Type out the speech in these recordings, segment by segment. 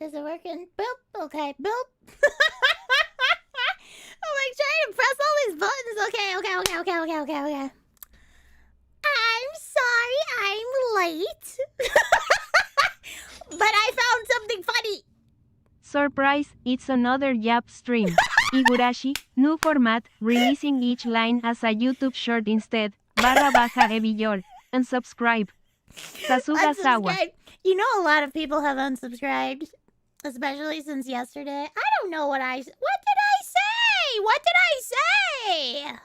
Is it working? Boop. Okay, boop. I'm like trying to press all these buttons. Okay. I'm sorry I'm late. But I found something funny. Surprise, it's another Yap stream. Higurashi, new format, releasing each line as a YouTube short instead. /baja evillor. Unsubscribe. Sasugasawa. Unsubscribe. You know a lot of people have unsubscribed. Especially since yesterday. I don't know what I... What did I say? What did I say?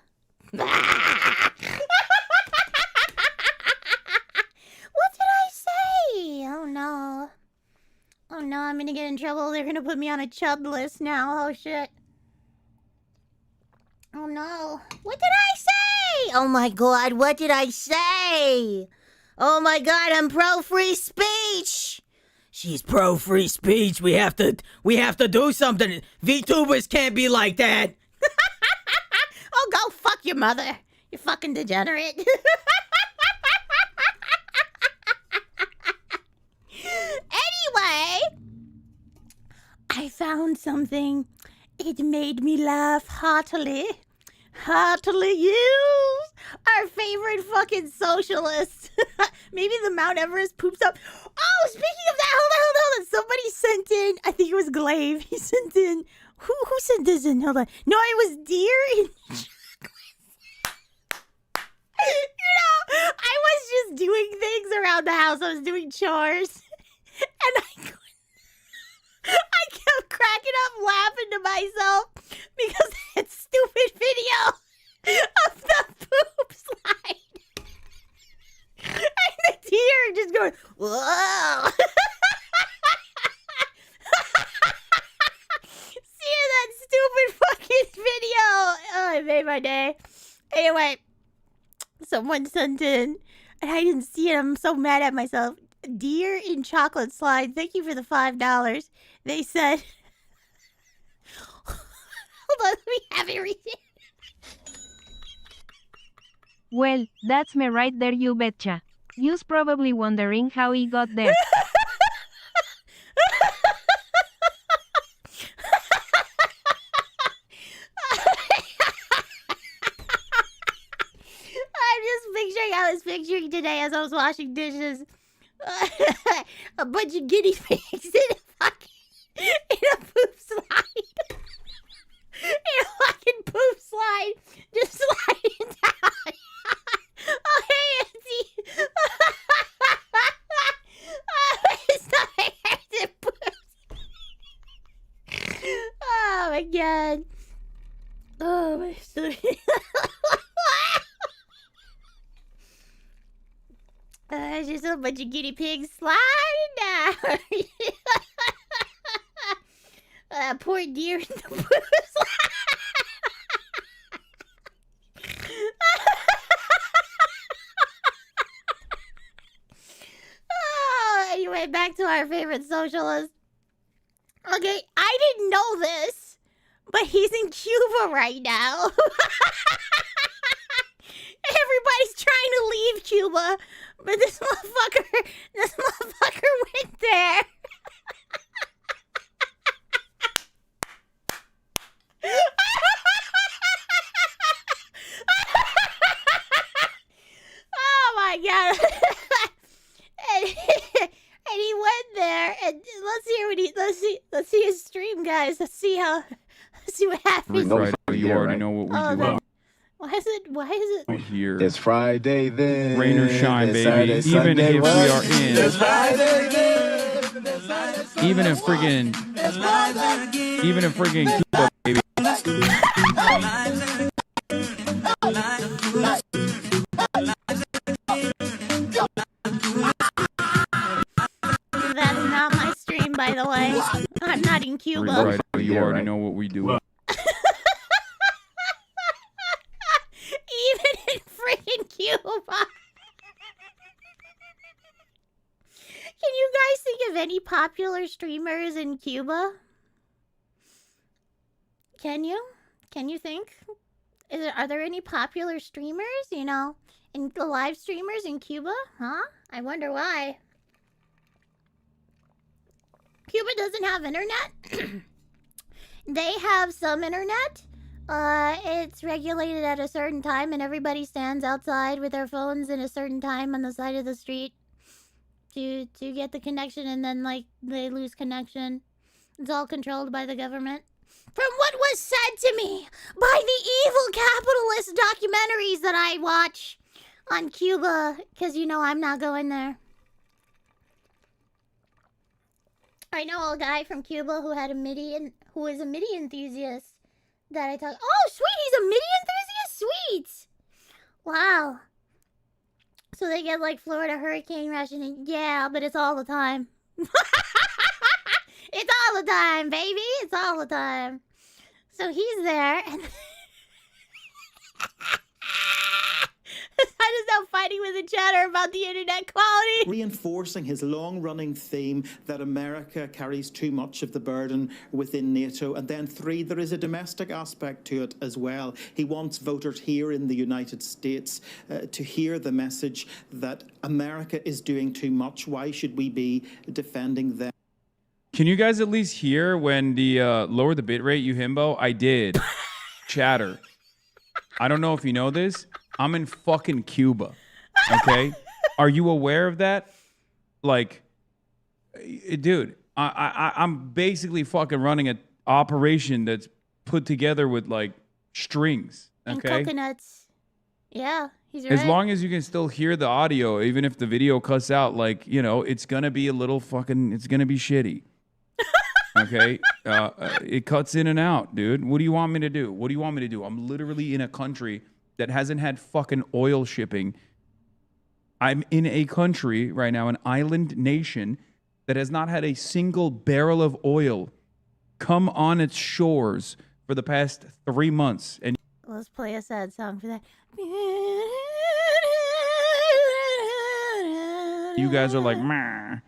What did I say? Oh no. Oh no, I'm gonna get in trouble. They're gonna put me on a chub list now. Oh shit. Oh no. What did I say? Oh my god, what did I say? Oh my god, I'm pro free speech. She's pro free speech. We have to do something. VTubers can't be like that. Oh, go fuck your mother. You fucking degenerate. Anyway, I found something. It made me laugh heartily. Heartily, you, our favorite fucking socialist. Maybe the Mount Everest poops up. Oh, speaking of that, hold on. Somebody sent in, I think it was Glaive. He sent in, who sent this in? Hold on. No, it was Deer in Chocolate. You know, I was just doing things around the house. I was doing chores. And I kept cracking up laughing to myself because that stupid video of the poop slide. And the deer just going, whoa. Seeing that stupid fucking video. Oh, it made my day. Anyway, someone sent in, and I didn't see it. I'm so mad at myself. Deer in Chocolate Slide, thank you for the $5. They said, hold on, let me have it read it. Well, that's me right there, you betcha. You's probably wondering how he got there. I was picturing today as I was washing dishes. A bunch of guinea pigs in a poop slide. In a fucking poop slide. Just sliding down. Oh, hey, Auntie. Oh, it's not my head that poops. Oh, my God. Oh, my stomach. Just a bunch of guinea pigs sliding down. Poor deer in the poop slide. Oh, anyway, back to our favorite socialist. Okay, I didn't know this, but he's in Cuba right now. Everybody's trying to leave Cuba, but this motherfucker went there. Oh my God. and he went there, and let's see his stream, guys. Let's see what happens. Friday, you already know what we do. Why is it here? It's Friday then. Rain or shine, baby. Saturday, Even Sunday, if we are in. It's Friday then. Even if friggin' Cuba, baby. That's not my stream, by the way. I'm not in Cuba. Friday, you already know what we do. Even in freaking Cuba. Can you guys think of any popular streamers in Cuba? Can you? Can you think? Are there any popular streamers, you know, in the live streamers in Cuba? Huh? I wonder why. Cuba doesn't have internet. They have some internet. It's regulated at a certain time, and everybody stands outside with their phones at a certain time on the side of the street to get the connection, and then like they lose connection. It's all controlled by the government. From what was said to me by the evil capitalist documentaries that I watch on Cuba, because you know I'm not going there. I know a guy from Cuba who had a MIDI who is a MIDI enthusiast that I talk. Oh, sweet, he's a MIDI enthusiast. Sweet. Wow. So they get like Florida hurricane rationing. Yeah, but it's all the time. It's all the time, baby. It's all the time. So he's there, and I just now fighting with the chatter about the internet quality. Reinforcing his long-running theme that America carries too much of the burden within NATO. And then 3, there is a domestic aspect to it as well. He wants voters here in the United States to hear the message that America is doing too much. Why should we be defending them? Can you guys at least hear when the lower the bit rate, you himbo? I did. Chatter. I don't know if you know this. I'm in fucking Cuba. Okay? Are you aware of that? Like, dude, I'm basically fucking running an operation that's put together with like strings. Okay? And coconuts. Yeah, he's right. As long as you can still hear the audio, even if the video cuts out, like, you know, it's gonna be a little fucking, it's gonna be shitty. Okay? It cuts in and out, dude. What do you want me to do? What do you want me to do? I'm literally in a country that hasn't had fucking oil shipping. I'm in a country right now, an island nation, that has not had a single barrel of oil come on its shores for the past 3 months. And let's play a sad song for that. you guys are like, meh.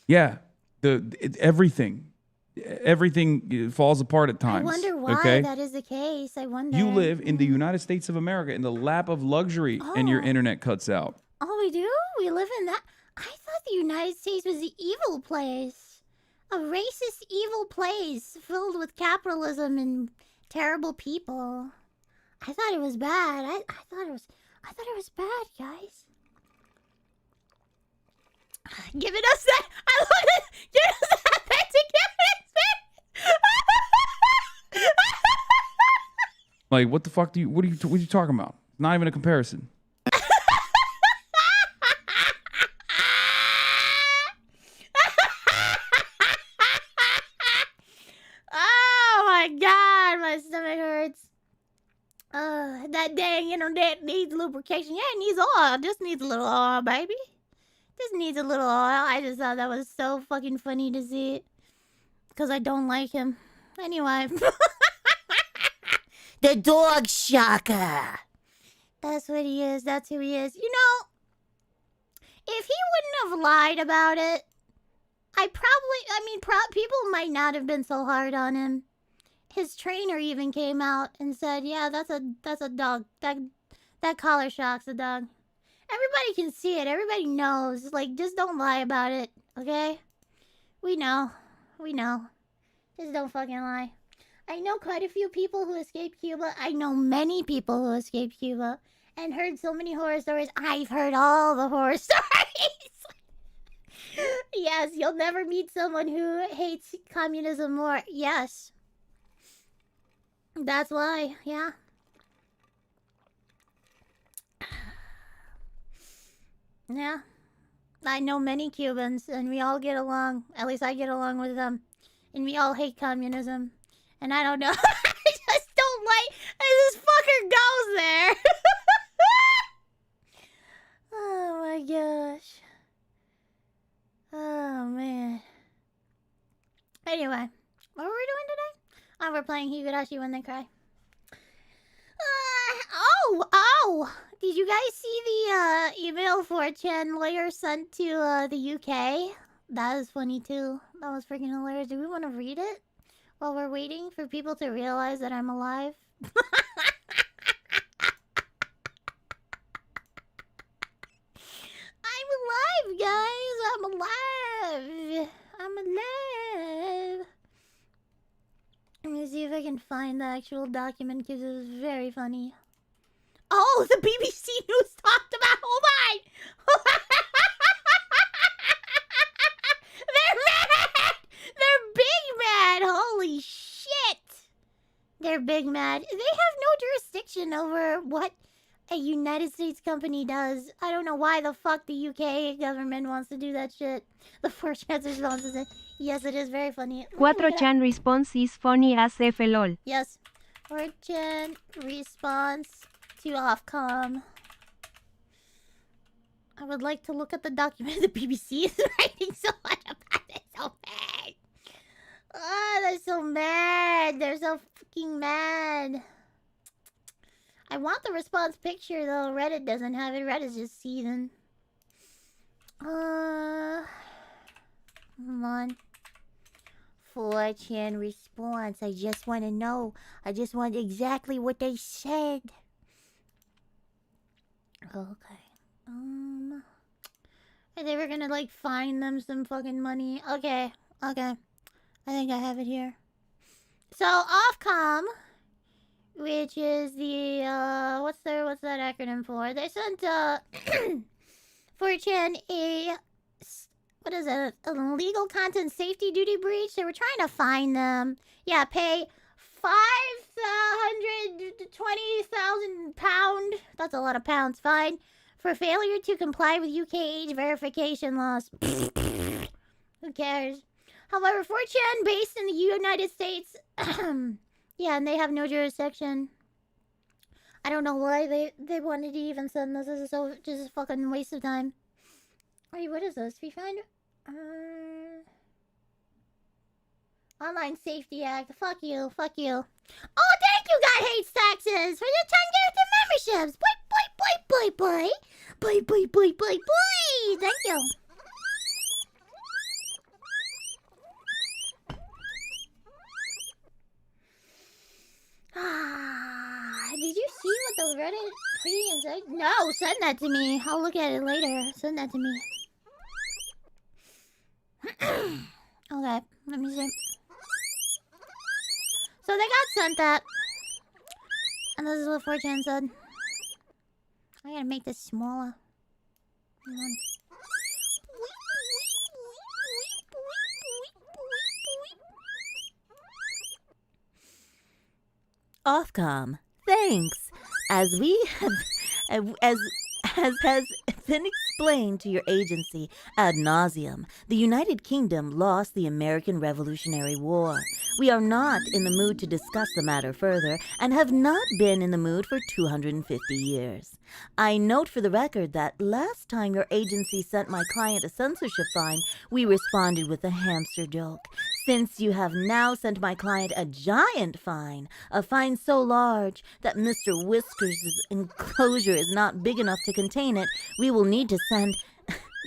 Yeah, everything falls apart at times. I wonder why that is the case. I wonder. You live in the United States of America in the lap of luxury, and your internet cuts out. Oh, we do? We live in that? I thought the United States was the evil place. A racist, evil place filled with capitalism and terrible people. I thought it was bad. I thought it was bad, guys. Giving us that. I want to give us that to give us that. Like, what the fuck what are you talking about? Not even a comparison. Oh my god, my stomach hurts. That dang internet needs lubrication. Yeah, it needs oil. It just needs a little oil, baby. Just needs a little oil. I just thought that was so fucking funny to see. Because I don't like him. Anyway. The dog shocker. That's what he is. That's who he is. You know, if he wouldn't have lied about it, people might not have been so hard on him. His trainer even came out and said, yeah, that's a dog. That collar shock's a dog. Everybody can see it. Everybody knows. Like, just don't lie about it, okay? We know. We know. Just don't fucking lie. I know quite a few people who escaped Cuba. I know many people who escaped Cuba and heard so many horror stories. I've heard all the horror stories. Yes, you'll never meet someone who hates communism more. Yes. That's why, yeah. Yeah. I know many Cubans, and we all get along. At least I get along with them. And we all hate communism. And I don't know. I just don't like... This fucker goes there. Oh my gosh. Oh man. Anyway, what were we doing today? Oh, we're playing Higurashi When They Cry. Oh! Did you guys see the email 4chan lawyer sent to the UK? That was funny too. That was freaking hilarious. Do we want to read it while we're waiting for people to realize that I'm alive? I'm alive, guys! I'm alive! alive. I'm alive. Let me see if I can find the actual document because it was very funny. Oh, the BBC News talked about. Hold on. They're mad. They're big mad. Holy shit. They're big mad. They have no jurisdiction over what a United States company does. I don't know why the fuck the UK government wants to do that shit. The 4chan response is yes, it is very funny. 4chan response is funny as F lol. Yes. 4chan response to Ofcom. I would like to look at the document the BBC is writing so much about it. So bad. Oh, they're so mad. They're so fucking mad. I want the response picture though. Reddit doesn't have it. Reddit's just seething. Come on. 4chan response. I just want to know. I just want exactly what they said. Okay. They were gonna like fine them some fucking money. Okay. Okay. I think I have it here. So Ofcom, which is the what's that acronym for? They sent 4chan a what is it? An illegal content safety duty breach. They were trying to fine them. Yeah, pay £520,000. That's a lot of pounds. Fine for failure to comply with UK age verification laws. Who cares? However, 4chan based in the United States. Yeah, and they have no jurisdiction. I don't know why they wanted to even send this. This is so just a fucking waste of time. Wait, what is this? We find Online Safety Act. Fuck you. Fuck you. Oh, thank you, God Hates Taxes, for the 10 gifted memberships. Boy, boy, boy, boy, boy. Boy, boy, boy, boy, boy. Thank you. Did you see what the Reddit pretty inside? No, send that to me. I'll look at it later. Send that to me. Okay, let me see. So they got sent that. And this is what 4chan said. I gotta make this smaller. Come on. Ofcom, thanks. As we have, as has been explained to your agency ad nauseum, the United Kingdom lost the American Revolutionary War. We are not in the mood to discuss the matter further and have not been in the mood for 250 years. I note for the record that last time your agency sent my client a censorship fine, we responded with a hamster joke. Since you have now sent my client a giant fine, a fine so large that Mr. Whiskers' enclosure is not big enough to contain it, we will need to send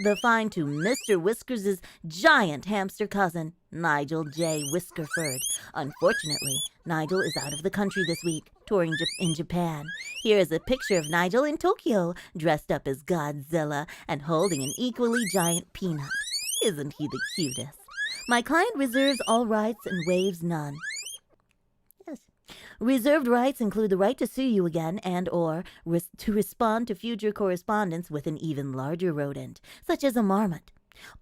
the fine to Mr. Whiskers' giant hamster cousin, Nigel J. Whiskerford. Unfortunately, Nigel is out of the country this week, touring in Japan. Here is a picture of Nigel in Tokyo, dressed up as Godzilla and holding an equally giant peanut. Isn't he the cutest? My client reserves all rights and waives none. Yes. Reserved rights include the right to sue you again and or to respond to future correspondence with an even larger rodent, such as a marmot.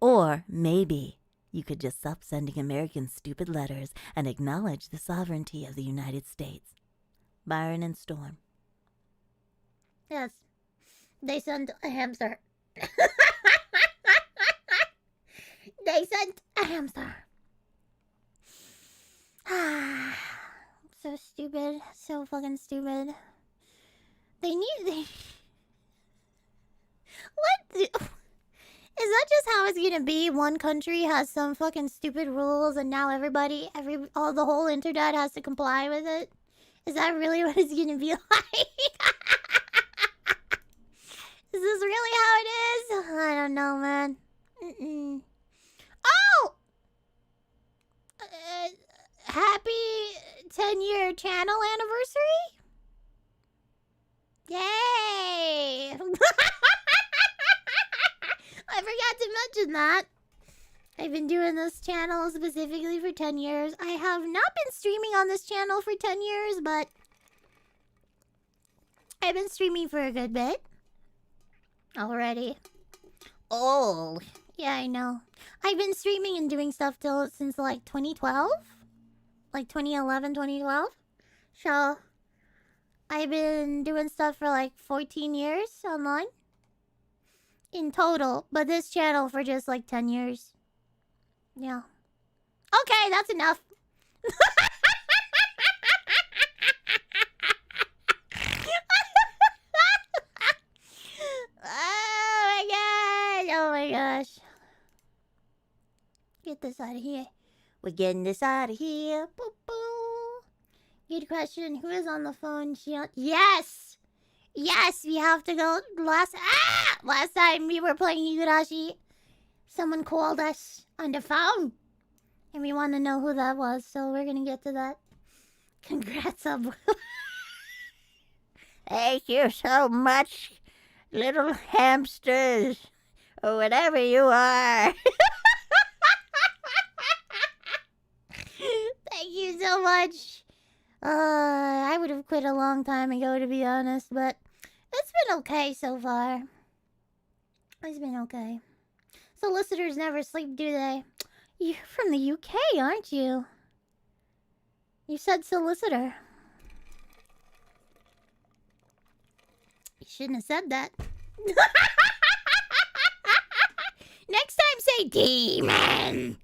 Or maybe you could just stop sending Americans stupid letters and acknowledge the sovereignty of the United States. Byron and Storm. Yes. They sent a hamster. They sent a hamster. So stupid. So fucking stupid. They need... What? Is that just how it's gonna be? One country has some fucking stupid rules and now the whole internet has to comply with it? Is that really what it's gonna be like? Is this really how it is? I don't know, man. Oh! Happy 10-year channel anniversary? Yay! I forgot to mention that. I've been doing this channel specifically for 10 years. I have not been streaming on this channel for 10 years, but I've been streaming for a good bit already. Oh, yeah, I know. I've been streaming and doing stuff since like 2012, like 2011, 2012. So I've been doing stuff for like 14 years online in total, but this channel for just like 10 years. Yeah. Okay, that's enough. Oh my god! Oh my gosh. Get this out of here. We're getting this out of here. Boo boo. Good question. Who is on the phone? Shion? Yes! Yes, we have to go. Last time we were playing Higurashi, someone called us on the phone. And we want to know who that was, so we're gonna get to that. Congrats, Subway. Thank you so much, little hamsters, or whatever you are. Thank you so much. I would have quit a long time ago, to be honest, but it's been okay so far. It's been okay. Solicitors never sleep, do they? You're from the UK, aren't you? You said solicitor. You shouldn't have said that. Next time, say demon.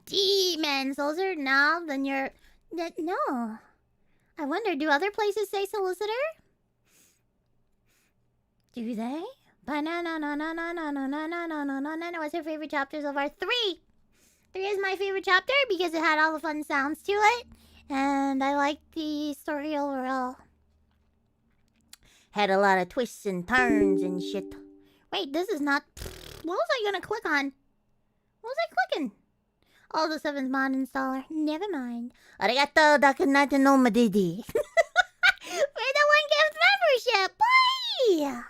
Demons. Those are now. Then you're. No. I wonder. Do other places say solicitor? Do they? What's your favorite chapter so far? 3. 3 is my favorite chapter because it had all the fun sounds to it, and I liked the story overall. Had a lot of twists and turns and shit. Wait, this is not... What was I gonna click on? What was I clicking? Oh, the 7th mod installer. Never mind. Arigato dakunate no madidi. For the 1 gift membership. Bye!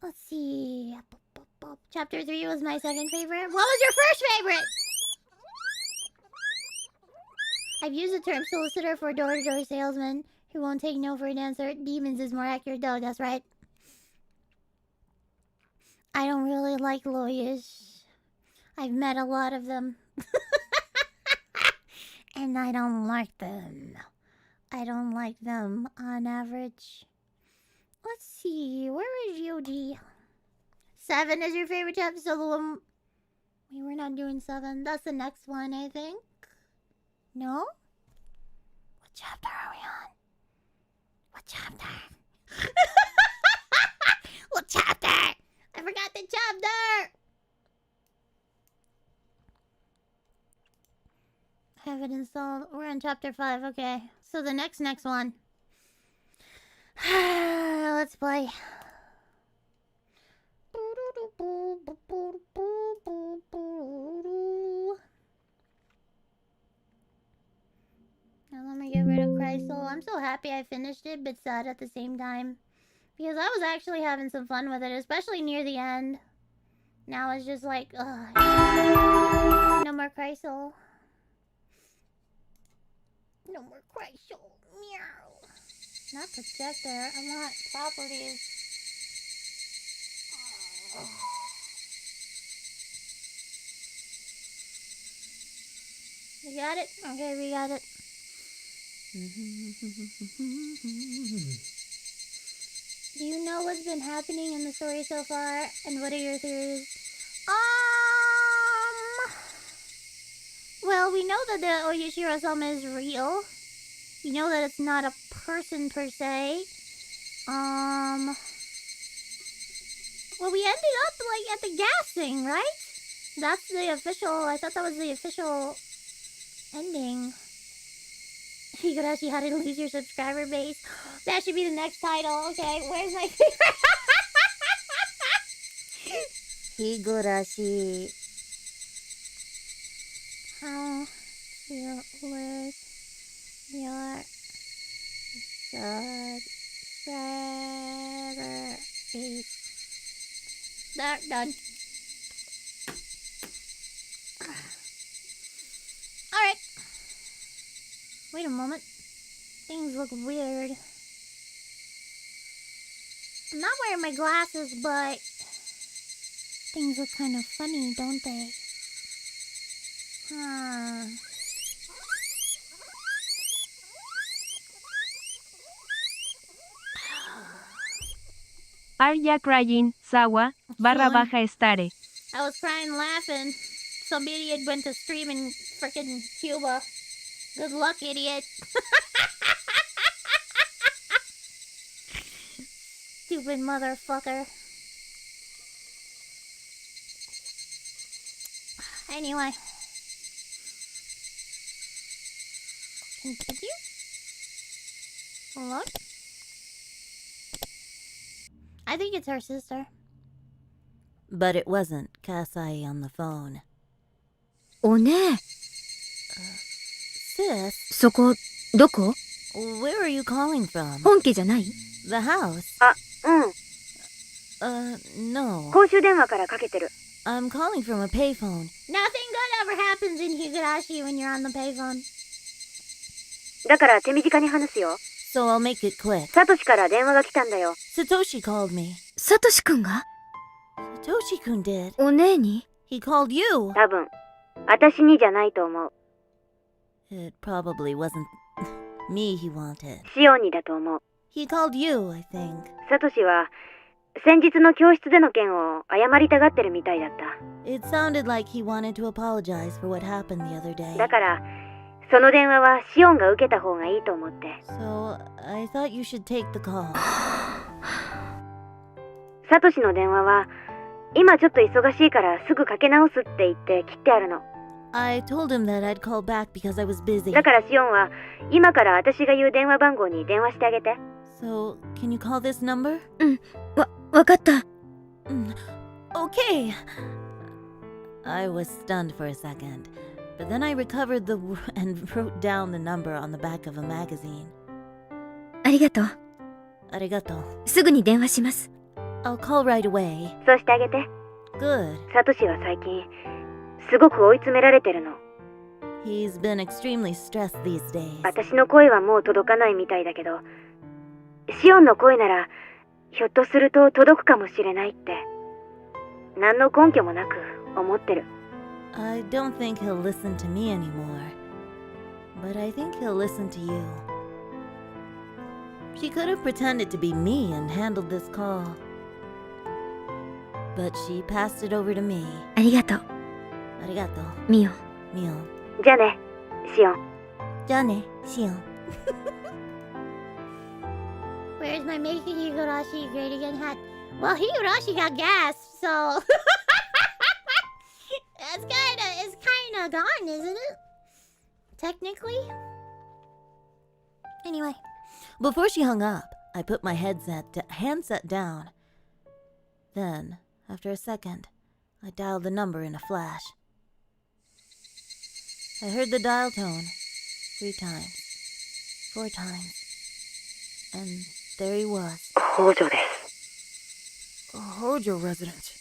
Let's see. Chapter 3 was my 2nd favorite. What was your 1st favorite? I've used the term solicitor for door-to-door salesman who won't take no for an answer. Demons is more accurate though, that's right. I don't really like lawyers. I've met a lot of them. And I don't like them. I don't like them on average. Let's see, where is Yoji? 7 is your favorite chapter, so the one... Wait, we're not doing 7. That's the next one, I think. No? What chapter are we on? What chapter? What chapter? I forgot the chapter! Have it installed. We're on chapter 5, okay. So the next one. Let's play. Now let me get rid of Chrysal. I'm so happy I finished it, but sad at the same time. Because I was actually having some fun with it, especially near the end. Now it's just like, ugh. No more Chrysal. No more Chrysal. Meow. Not projector. I want properties. Oh. We got it? Okay, we got it. Do you know what's been happening in the story so far? And what are your theories? Well, we know that the Oyashiro-sama is real. We know that it's not a person per se. Well, we ended up, like, at the gas thing, right? That's the official... I thought that was the official ending. Higurashi, how to lose your subscriber base. That should be the next title. Okay, where's my favorite? Higurashi. How to lose your subscriber base. There, done. Wait a moment. Things look weird. I'm not wearing my glasses, but things look kind of funny, don't they? Huh. Are ya crying, Sawa, barra Shion. baja estare. I was crying laughing. Some idiot went to stream in frickin' Cuba. Good luck, idiot. Stupid motherfucker. Anyway. Continue? Look. I think it's her sister. But it wasn't Kasai on the phone. おねえ、 Sis, そこ、どこ？ where are you calling from? 本家じゃない？ The house? あ、うん。 No. 公衆電話からかけてる。 I'm calling from a payphone. Nothing good ever happens in Higurashi when you're on the payphone. だから手短に話すよ。 So I'll make it quick. サトシから電話が来たんだよ。 Satoshi called me. サトシくんが？ Satoshi-kun did. おねえに？ He called you. 多分、私にじゃないと思う。 It probably wasn't me he wanted. シオンにだと思う。 He called you, I think. サトシは、先日の教室での件を謝りたがってるみたいだった。 It sounded like he wanted to apologize for what happened the other day. だから、その電話はシオンが受けた方がいいと思って。 So I thought you should take the call. サトシの電話は、今ちょっと忙しいからすぐかけ直すって言って切ってあるの。 I told him that I'd call back because I was busy. だからシオンは、今から私が言う電話番号に電話してあげて。 So, can you call this number? わかった。 Okay. I was stunned for a second, but then I recovered and wrote down the number on the back of a magazine. ありがとう。 Arigato. すぐに電話します。 I'll call right away. そうしてあげて。 Good. サトシは最近、すごく追い詰められてるの。 He's been extremely stressed these days. 私の声はもう届かないみたいだけど、シオンの声なら、ひょっとすると届くかもしれないって、何の根拠もなく思ってる。 I don't think he'll listen to me anymore, but I think he'll listen to you. She could have pretended to be me and handled this call, but she passed it over to me. ありがとう、 Arigato, ミオ。 Mio. じゃあね、シオン。 Jane, Shion. Where's my making Higurashi great again hat? Well, Higurashi got gas, so it's kinda gone, isn't it? Technically. Anyway, Before she hung up, I put my handset down. Then, after a second, I dialed the number in a flash. I heard the dial tone 3 times, 4 times, and there he was. 北条です。 Hojo resident.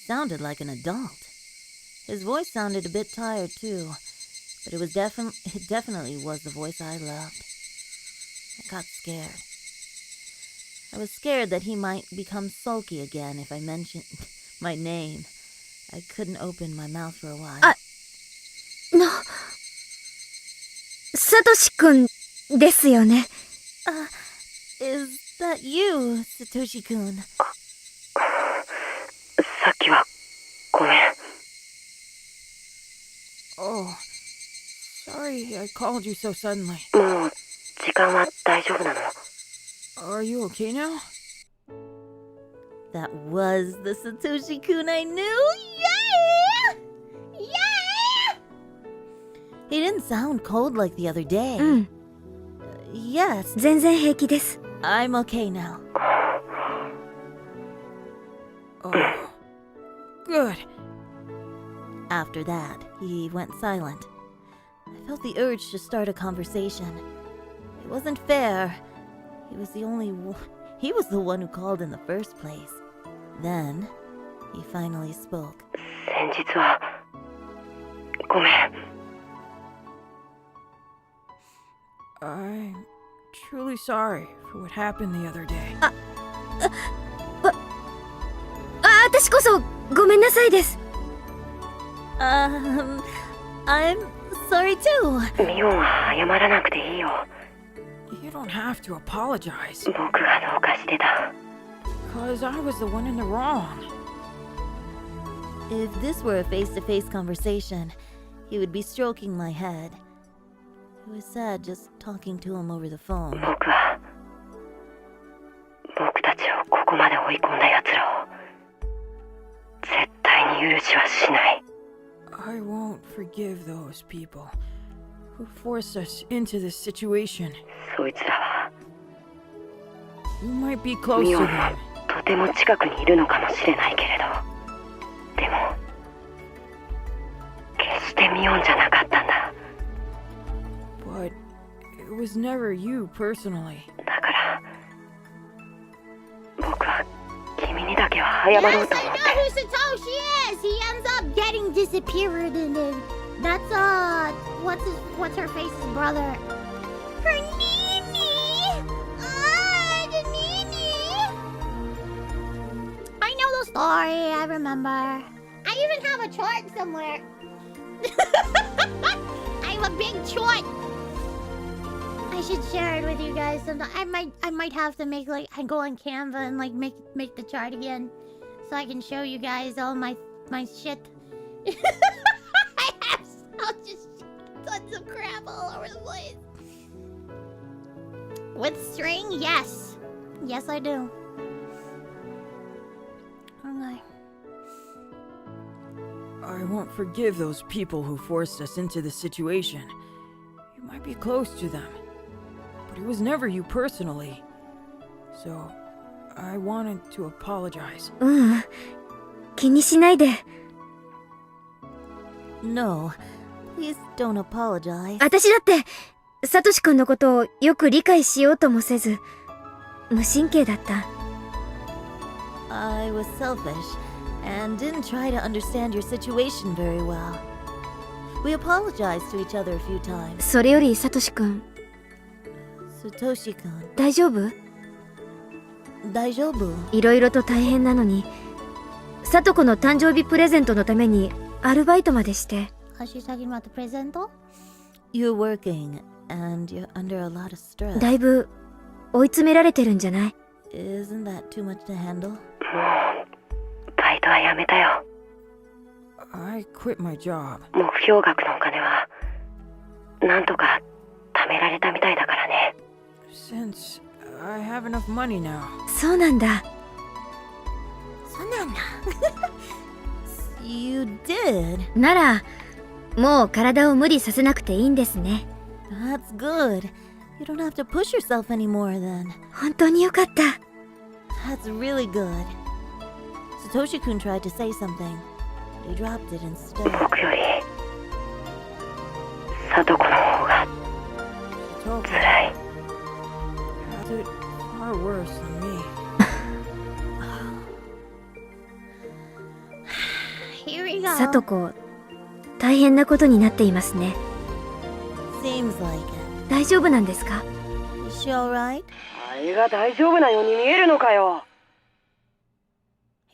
Sounded like an adult. His voice sounded a bit tired too, but it definitely was the voice I loved. I got scared. I was scared that he might become sulky again if I mentioned my name. I couldn't open my mouth for a while. サトシくんですよね。 Is that you, Satoshi-kun? さっきは、ごめん。 Oh, sorry I called you so suddenly. もう、時間は大丈夫なの？ Are you okay now? That was the Satoshi-kun I knew! Yeah! Yeah! He didn't sound cold like the other day. うん、 Yes, 全然平気です。 I'm okay now. Oh, good. After that, he went silent. I felt the urge to start a conversation. It wasn't fair. He was the one who called in the first place. Then, he finally spoke. 先日は、ごめん。I'm truly sorry for what happened the other day. 私こそごめんなさいです。 I'm sorry too. ミオンは謝らなくていいよ。 You don't have to apologize. 僕がどうかしてた。 Because I was the one in the wrong. If this were a face-to-face conversation, he would be stroking my head. It was sad just talking to him over the phone. 僕たちをここまで追い込んだ奴らを絶対に許しはしない。 I won't forgive those people who forced us into this situation. そいつらは You might be close ミオ to ンは them. とても近くにいるのかもしれないけれど、でも決してミオンじゃなかったんだ。 But it was never you personally. だから僕は君にだけは謝ろう Yes, と I 思っ know て。 who Satoshi is. He ends up getting disappeared, and then that's what's her face's brother. Her Nini. The Nini. I know the story. I remember. I even have a chart somewhere. I have a big chart. I should share it with you guys sometime. I might have to make I go on Canva and make the chart again, so I can show you guys all my shit. I have just tons of crap all over the place. With string, yes, I do. Okay. I won't forgive those people who forced us into this situation. You might be close to them, but it was never you personally. So, I wanted to apologize. 気にしないで。 No, please don't apologize. 私だってサトシ君のことをよく理解しようともせず無神経だった。 I was selfish and didn't try to understand your situation very well. We apologized to each other a few times. それよりサトシ君 Satoshi-kun, 大丈夫？ daijoubu? いろいろと大変なのにサトコの誕生日プレゼントのためにアルバイトまでして。 Oh, she's talking about the present? You're working and you're under a lot of stress. だいぶ追い詰められてるんじゃない？ Isn't that too much to handle? もうバイトはやめたよ。 I quit my job. 目標額のお金はなんとか貯められたみたいだからね。 Since I have enough money now. そうなんだ。 You did? ならもう体を無理させなくていいんですね。 That's good. You don't have to push yourself anymore then. 本当によかった。 That's really good. Satoshi-kun tried to say something. He dropped it instead. 僕よりサトコの方が Toko 辛い。 has it far worse than me. Here we go. サトコ大変なことになっていますね。 Seems like it. 大丈夫なんですか？ Is she alright? あれが大丈夫なように見えるのかよ。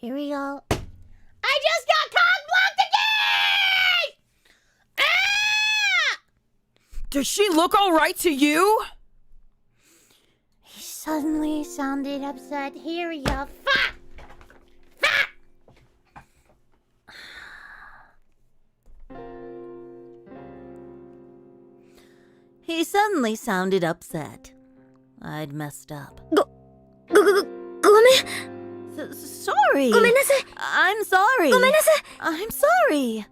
Here we go. I just got cock blocked again! Ah! Does she look alright to you? He suddenly sounded upset. Here we go. Fuck! He suddenly sounded upset. I'd messed up. ごめん。 Sorry. ごめんなさい。 I'm sorry. ごめんなさい。 I'm sorry.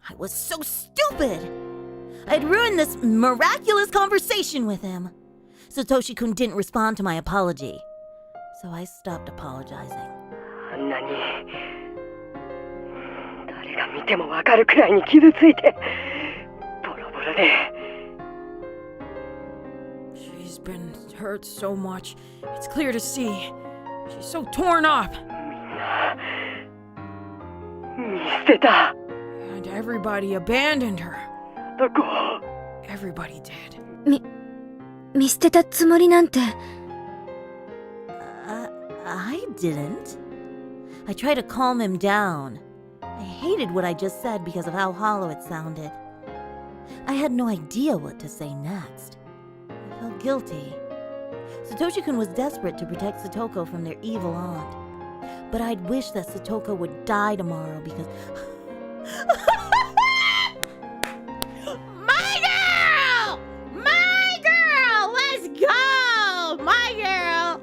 I was so stupid. I'd ruined this miraculous conversation with him. Satoshi-kun didn't respond to my apology. So I stopped apologizing. あんなに誰が見てもわかるくらいに傷ついてボロボロで。 She's been hurt so much. It's clear to see. She's so torn up. 見捨てた。 And everybody abandoned her. どこ？ Everybody did. 見捨てたつもりなんて。I didn't. I tried to calm him down. I hated what I just said because of how hollow it sounded. I had no idea what to say next. I felt guilty. Satoshi-kun was desperate to protect Satoko from their evil aunt. But I'd wish that Satoko would die tomorrow because... My girl! My girl! Let's go! My girl!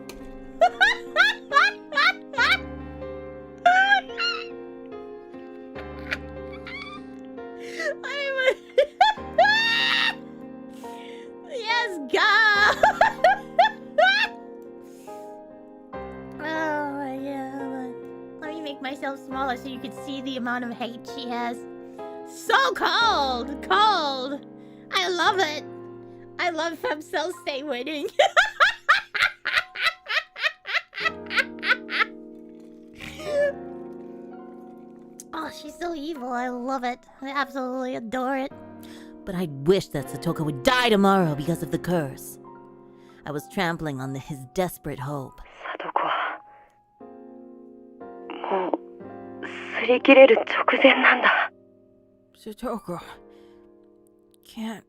Yes, go! Oh my god. Let me make myself smaller so you can see the amount of hate she has. So cold! Cold! I love it! I love Femcel stay winning. Oh, she's so evil. I love it. I absolutely adore it. But I'd wish that Satoko would die tomorrow because of the curse. I was trampling on his desperate hope. 聡子はもう擦り切れる直前なんだ。 Satoko. Can't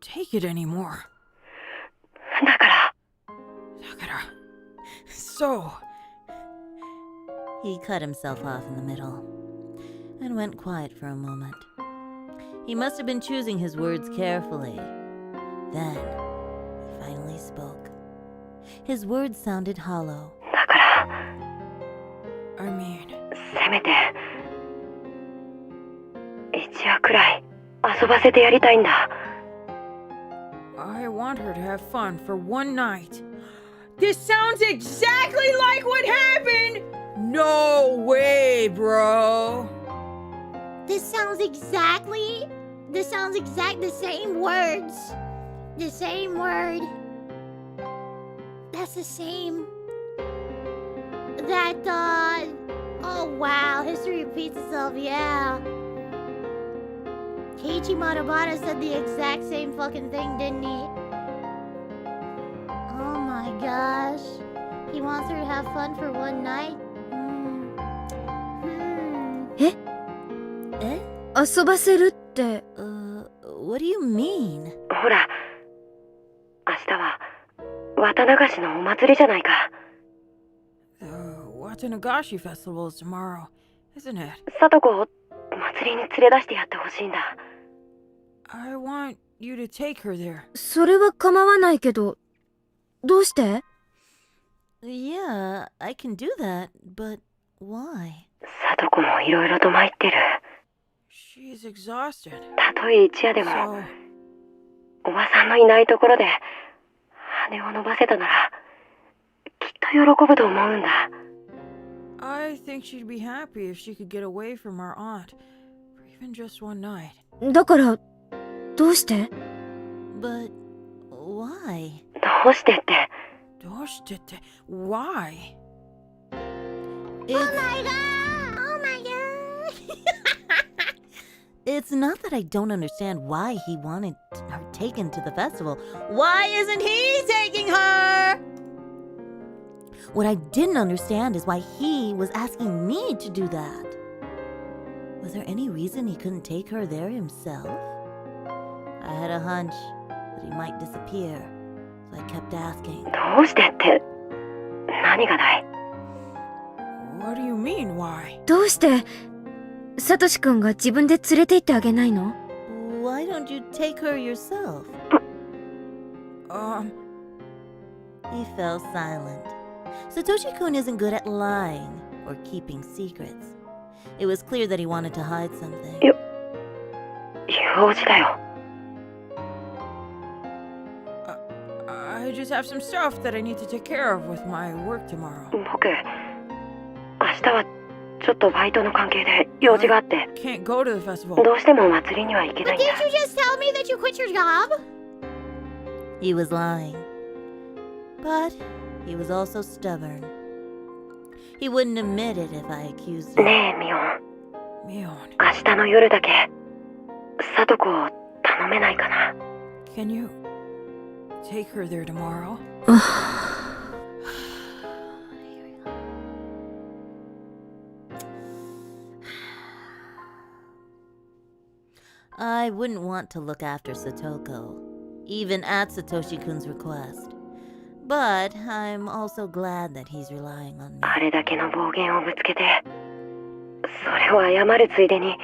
take it anymore. だから So, He cut himself off in the middle and went quiet for a moment. He must have been choosing his words carefully. Then, he finally spoke. His words sounded hollow. だから I mean, せめて一夜くらい遊ばせてやりたいんだ。 I want her to have fun for one night. This sounds exactly like what happened! No way, bro! This sounds exactly the same words. The same word. That's the same. That, oh wow, history repeats itself, yeah. Keiichi Matabata said the exact same fucking thing, didn't he? Oh my gosh. He wants her to have fun for one night? Eh? 遊ばせるって。 What do you mean? ほら、明日は綿流しのお祭りじゃないか。 The Watanagashi Festival is tomorrow, isn't it? 聡子を祭りに連れ出してやってほしいんだ。 I want you to take her there. それは構わないけど、どうして？ Yeah, I can do that, but why? 聡子もいろいろと参ってる。 She's exhausted. たとえ一夜でも So, おばさんのいないところで羽を伸ばせたならきっと喜ぶと思うんだ。 I think she'd be happy if she could get away from our aunt for even just one night. だから、どうして？ But why? どうしてって。どうしてって、why? Oh my god! Oh my god! It's not that I don't understand why he wanted her taken to the festival. Why isn't he taking her? What I didn't understand is why he was asking me to do that. Was there any reason he couldn't take her there himself? I had a hunch that he might disappear, so I kept asking. どうしてって何がだい。 What do you mean, why? どうして、サトシ君が自分で連れて行ってあげないの？ Why don't you take her yourself? He fell silent. Satoshi-kun isn't good at lying or keeping secrets. It was clear that he wanted to hide something. 用事だよ。 I just have some stuff that I need to take care of with my work tomorrow. 僕、明日はちょっとバイトの関係で用事があって、 Can't go to the festival. どうしてもお祭りには行けないん Didn't だ。 you just tell me that you quit your job? He was lying. But he was also stubborn. He wouldn't admit it if I accused him. ねえ、ミオン。 Mion, 明日の夜だけ、聡子を頼めないかな。 can you take her there tomorrow. I wouldn't want to look after Satoko, even at Satoshi-kun's request. But I'm also glad that he's relying on me. あれだけの暴言をぶつけて、それを謝るついでに、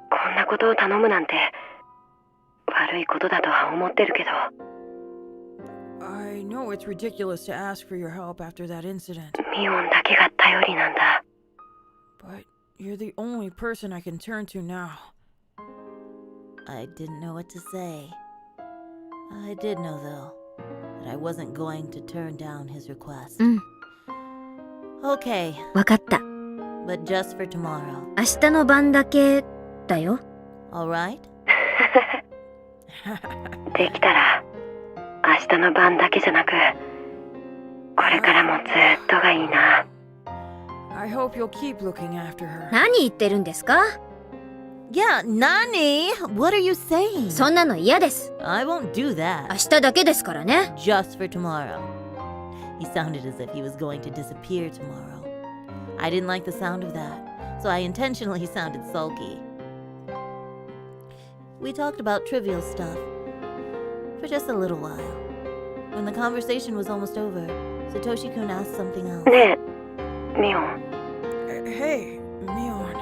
こんなことを頼むなんて、悪いことだとは思ってるけど。I know it's ridiculous to ask for your help after that incident, ミオンだけが頼りなんだ。but you're the only person I can turn to now. I didn't know what to say. I did know, though, that I wasn't going to turn down his request. うん、 Okay, わかった。 but just for tomorrow. 明日の晩だけだよ。 All right? できたら、明日の晩だけじゃなく、これからもずっとがいいな。I hope you'll keep looking after her. 何言ってるんですか？ Yeah, Nani? What are you saying? そんなの嫌です。 I won't do that. 明日だけですからね。 Just for tomorrow. He sounded as if he was going to disappear tomorrow. I didn't like the sound of that, so I intentionally sounded sulky. We talked about trivial stuff for just a little while. When the conversation was almost over, Satoshi-kun asked something else. ねえ、ミオン。 Hey, Mion.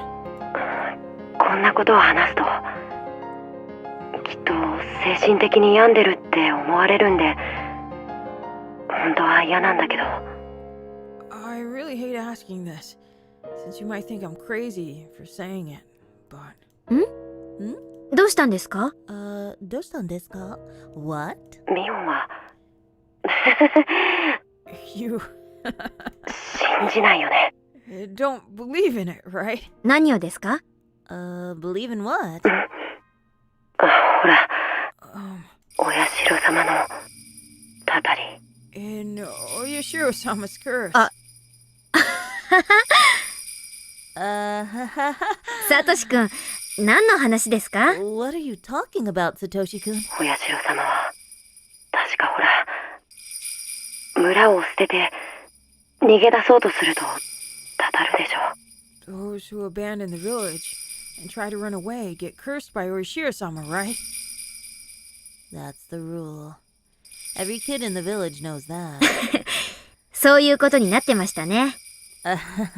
こんなことを話すと、きっと精神的に病んでるって思われるんで、本当は嫌なんだけど。I really hate asking this, since you might think I'm crazy for saying it, but... どうしたんですか？ どうしたんですか? What? ミオンは、You 信じないよね。 don't believe in it, right? 何をですか？ Believe in what? ほら、 Um, お社様のたたり。 in Oyashiro-sama's curse. サトシくん、何の話ですか？ What are you talking about, Satoshi-kun? お社様は、確かほら、村を捨てて逃げ出そうとするとたたるでしょ。 Those who abandon the village and try to run away get cursed by Oyashiro-sama, right? That's the rule. Every kid in the village knows that. そういうことになってましたね。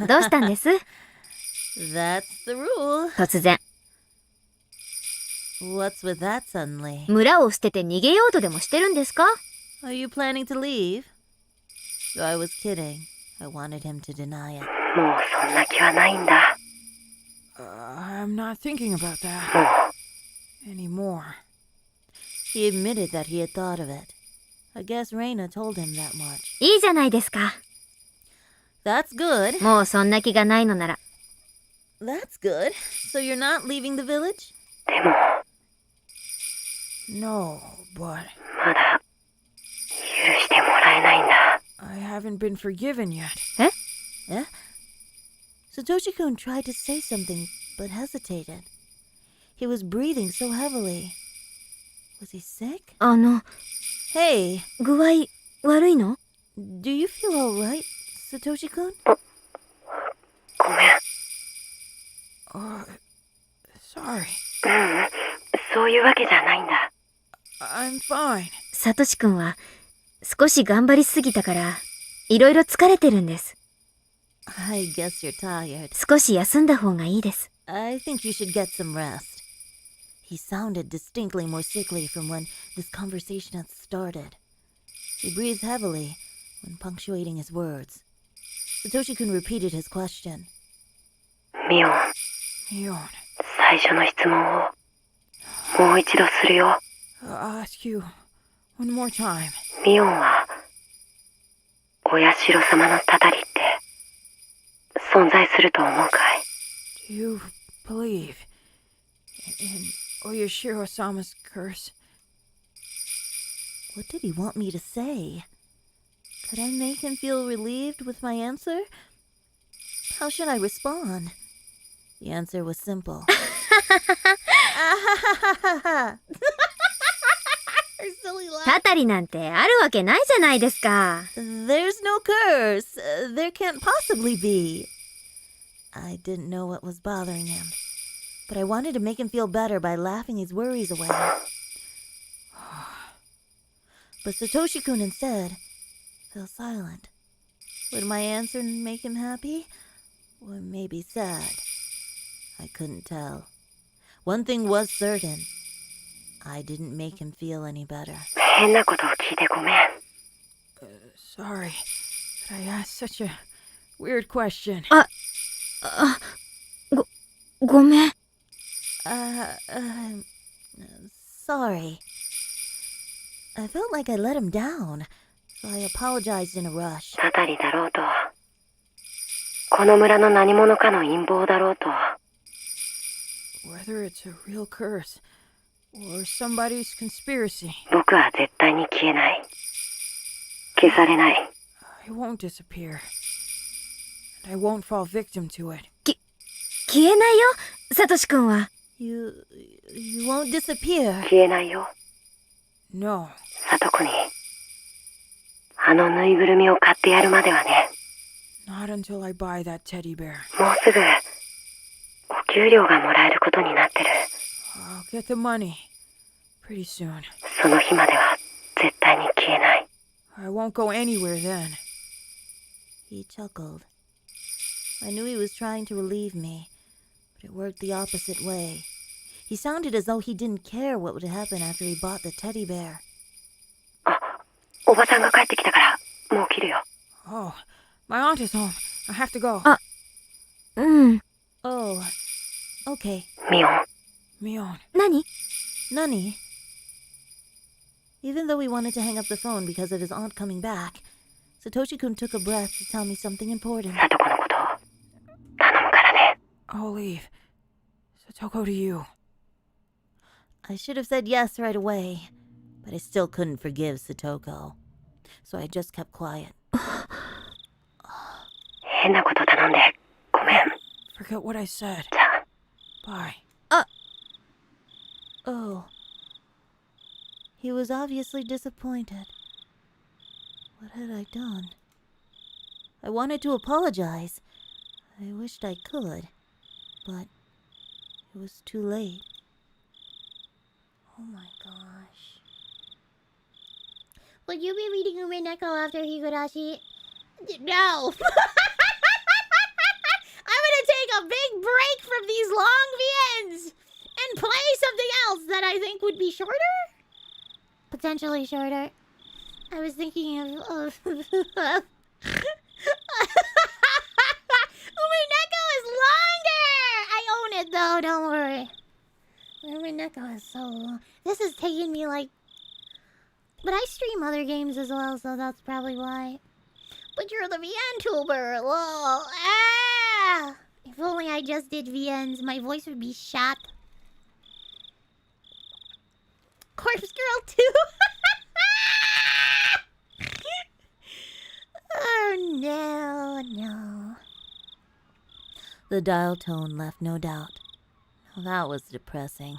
どうしたんです？ That's the rule. 突然。 What's with that suddenly? 村を捨てて逃げようとでもしてるんですか？ Are you planning to leave? So I was kidding. I wanted him to deny it. もうそんな気はないんだ。 I'm not thinking about that もう anymore. He admitted that he had thought of it. I guess Reina told him that much. いいじゃないですか。 That's good. もうそんな気がないのなら。 That's good. So you're not leaving the village? でも No, but まだ許してもらえないんだ。 I haven't been forgiven yet. Eh? Satoshi-kun tried to say something, but hesitated. He was breathing so heavily. Was he sick? 具 Hey, 合悪いの？ do you feel all right, Satoshi-kun? ごめん。 Sorry. そういうわけじゃないんだ。 I'm fine. サトシくんは少し頑張りすぎたからいろいろ疲れてるんです。 I guess you're tired. 少し休んだ方がいいです。 I think you should get some rest. He sounded distinctly more sickly from when this conversation had started. He breathed heavily when punctuating his words. Satoshi-kun repeated his question. ミオン、 Mion, 最初の質問をもう一度するよ。 I'll ask you one more time. ミオンは、お社様のたたりって存在すると思うかい？ Do you believe in Oyashiro-sama's curse? What did he want me to say? Could I make him feel relieved with my answer? How should I respond? The answer was simple. silly laugh. たたりなんてあるわけないじゃないですか。 There's no curse. There can't possibly be. I didn't know what was bothering him, but I wanted to make him feel better by laughing his worries away. But Satoshi-kun instead fell silent. Would my answer make him happy? Or maybe sad? I couldn't tell. One thing was certain. I didn't make him feel any better. 変なことを聞いてごめん。 Sorry, but I asked such a weird question. ごめん。 Sorry. I felt like I let him down, so I apologized in a rush. たたりだろうと、この村の何者かの陰謀だろうと、 Whether it's a real curse or somebody's conspiracy, 僕は絶対に消えない。消されない。 I won't disappear. And I won't fall victim to it. 消えないよ、サトシ君は。 You won't disappear. 消えないよ。 No. サトコに、あのぬいぐるみを買ってやるまではね。 Not until I buy that teddy bear. もうすぐ、お給料がもらえることになってる。 I'll get the money pretty soon. その日までは絶対に消えない。 I won't go anywhere then. He chuckled. I knew he was trying to relieve me, but it worked the opposite way. He sounded as though he didn't care what would happen after he bought the teddy bear. あ、おばさんが帰ってきたから、もう切るよ。 Oh, my aunt is home. I have to go. うん。 Oh, okay. ミオン、 Mion. 何？ Nani? Even though he wanted to hang up the phone because of his aunt coming back, Satoshi-kun took a breath to tell me something important. サトコのこと、頼むからね。 I'll leave. Satoko to you. I should have said yes right away, but I still couldn't forgive Satoko. So I just kept quiet. 変なこと頼んで、ごめん。 Forget what I said. じゃあ、 Bye. Oh. He was obviously disappointed. What had I done? I wanted to apologize. I wished I could, but it was too late. Oh my gosh. Will you be reading Umineko after Higurashi? No. I'm gonna take a big break from these long VNs and play something else that I think would be shorter? Potentially shorter. I was thinking of Umineko is longer! I own it though, don't worry. Umineko is so long. This is taking me like... But I stream other games as well, so that's probably why. But you're the VN tuber. Whoa. Ah! If only I just did VNs, my voice would be shot. Corpse Girl 2. Oh no, no. The dial tone left no doubt. Now that was depressing.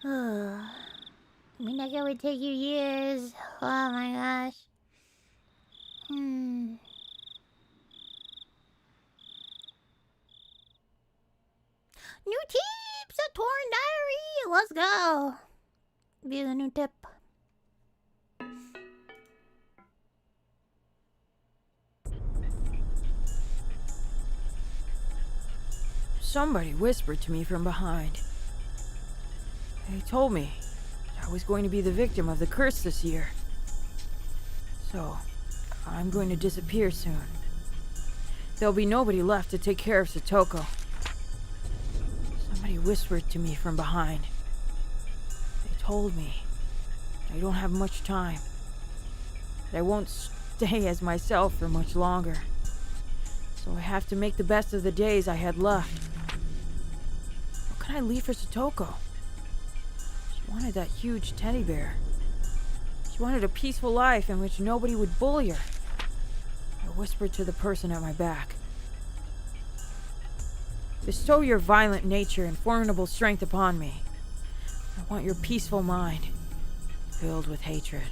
Umineko would take you years. Oh my gosh. New tips! A torn diary! Let's go! View the new tip. Somebody whispered to me from behind. They told me that I was going to be the victim of the curse this year. So, I'm going to disappear soon. There'll be nobody left to take care of Satoko. Somebody whispered to me from behind. They told me I don't have much time. That I won't stay as myself for much longer. So I have to make the best of the days I had left. What can I leave for Satoko? She wanted that huge teddy bear. She wanted a peaceful life in which nobody would bully her. I whispered to the person at my back. Bestow your violent nature and formidable strength upon me. I want your peaceful mind, filled with hatred.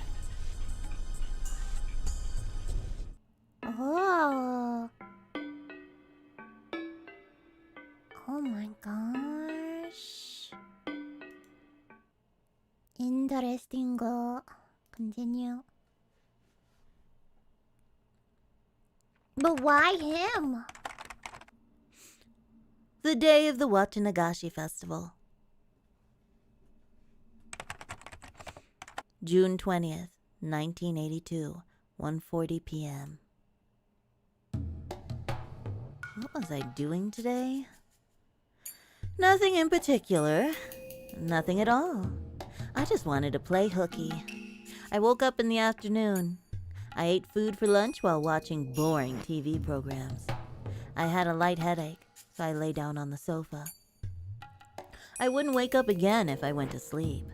Oh. Oh my gosh. Interesting. Continue. But why him? The day of the Watanagashi Festival. June 20th, 1982, 1:40 p.m. What was I doing today? Nothing in particular. Nothing at all. I just wanted to play hooky. I woke up in the afternoon. I ate food for lunch while watching boring TV programs. I had a light headache, so I lay down on the sofa. I wouldn't wake up again if I went to sleep.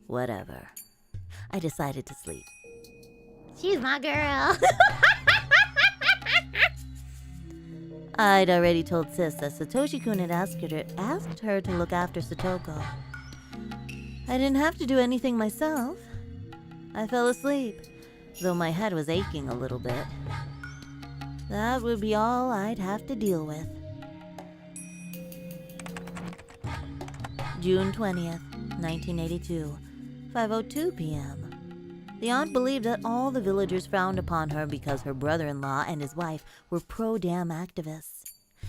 Whatever. I decided to sleep. She's my girl. I'd already told Sis that Satoshi-kun had asked her to look after Satoko. I didn't have to do anything myself. I fell asleep, though my head was aching a little bit. That would be all I'd have to deal with. June 20th, 1982, 5:02 p.m. The aunt believed that all the villagers frowned upon her because her brother-in-law and his wife were pro-dam activists.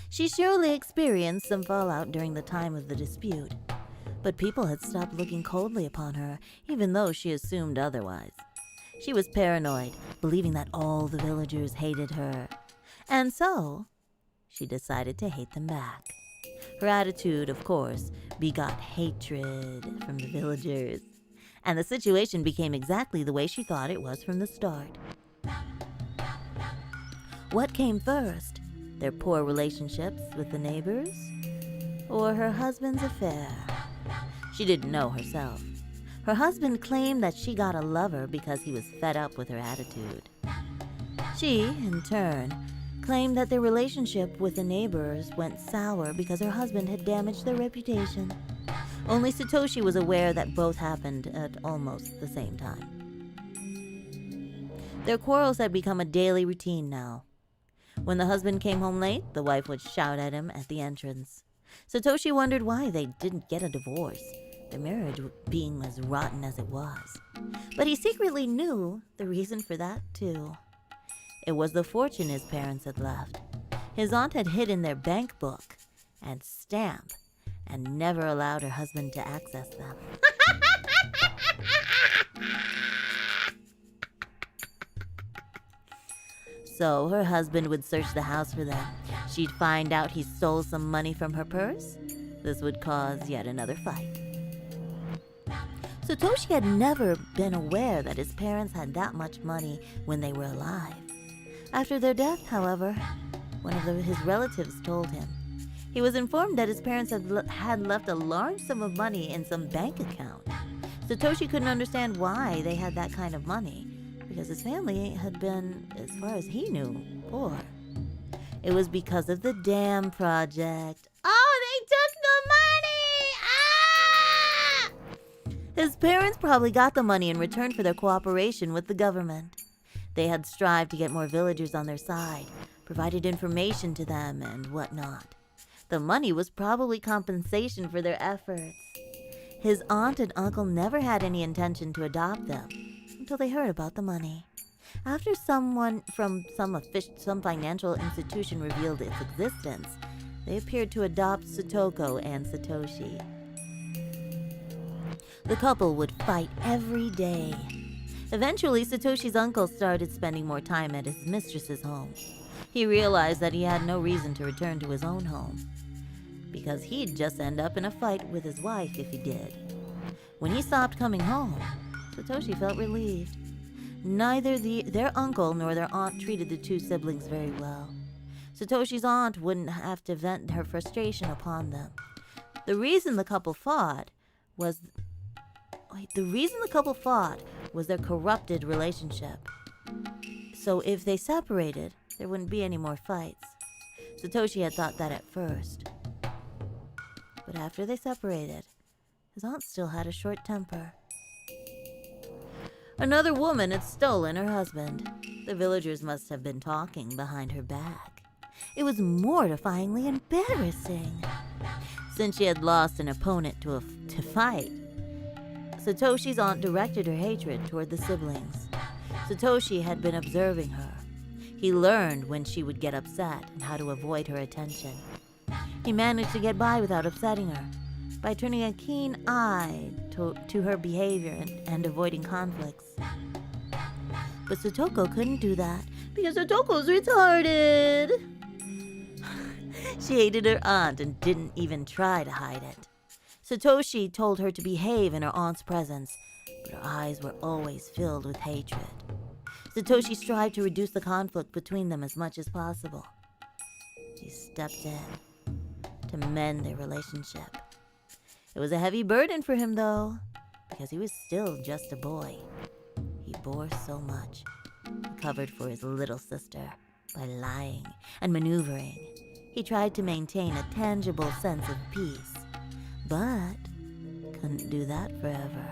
She surely experienced some fallout during the time of the dispute, but people had stopped looking coldly upon her, even though she assumed otherwise. She was paranoid, believing that all the villagers hated her, and so she decided to hate them back. Her attitude, of course, begot hatred from the villagers, and the situation became exactly the way she thought it was from the start. What came first? Their poor relationships with the neighbors? Or her husband's affair? She didn't know herself. Her husband claimed that she got a lover because he was fed up with her attitude. She, in turn, claimed that their relationship with the neighbors went sour because her husband had damaged their reputation. Only Satoshi was aware that both happened at almost the same time. Their quarrels had become a daily routine now. When the husband came home late, the wife would shout at him at the entrance. Satoshi wondered why they didn't get a divorce, their marriage being as rotten as it was. But he secretly knew the reason for that, too. It was the fortune his parents had left. His aunt had hidden their bank book and stamp and never allowed her husband to access them. So her husband would search the house for them. She'd find out he stole some money from her purse. This would cause yet another fight. Satoshi had never been aware that his parents had that much money when they were alive. After their death, however, one of his relatives told him. He was informed that his parents had left a large sum of money in some bank account. Satoshi couldn't understand why they had that kind of money, because his family had been, as far as he knew, poor. It was because of the dam project. Oh, they took the money! Ah! His parents probably got the money in return for their cooperation with the government. They had strived to get more villagers on their side, provided information to them and whatnot. The money was probably compensation for their efforts. His aunt and uncle never had any intention to adopt them until they heard about the money. After someone from some financial institution revealed its existence, they appeared to adopt Satoko and Satoshi. The couple would fight every day. Eventually, Satoshi's uncle started spending more time at his mistress's home. He realized that he had no reason to return to his own home, because he'd just end up in a fight with his wife if he did. When he stopped coming home, Satoshi felt relieved. Neither their uncle nor their aunt treated the two siblings very well. Satoshi's aunt wouldn't have to vent her frustration upon them. The reason the couple fought was their corrupted relationship. So if they separated, there wouldn't be any more fights. Satoshi had thought that at first. But after they separated, his aunt still had a short temper. Another woman had stolen her husband. The villagers must have been talking behind her back. It was mortifyingly embarrassing. Since she had lost an opponent to fight, Satoshi's aunt directed her hatred toward the siblings. Satoshi had been observing her. He learned when she would get upset and how to avoid her attention. He managed to get by without upsetting her by turning a keen eye to her behavior and avoiding conflicts. But Satoko couldn't do that because Satoko's retarded. She hated her aunt and didn't even try to hide it. Satoshi told her to behave in her aunt's presence, but her eyes were always filled with hatred. Satoshi strived to reduce the conflict between them as much as possible. She stepped in to mend their relationship. It was a heavy burden for him, though, because he was still just a boy. He bore so much. He covered for his little sister by lying and maneuvering. He tried to maintain a tangible sense of peace, but couldn't do that forever.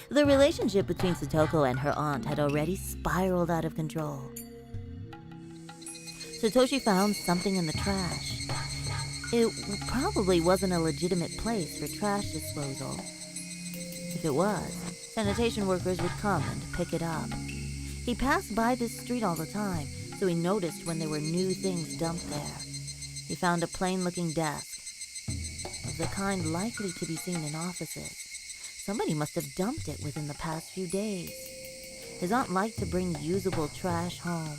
The relationship between Satoko and her aunt had already spiraled out of control. Satoshi found something in the trash. It probably wasn't a legitimate place for trash disposal. If it was, sanitation workers would come and pick it up. He passed by this street all the time, so he noticed when there were new things dumped there. He found a plain-looking desk, of the kind likely to be seen in offices. Somebody must have dumped it within the past few days. His aunt liked to bring usable trash home.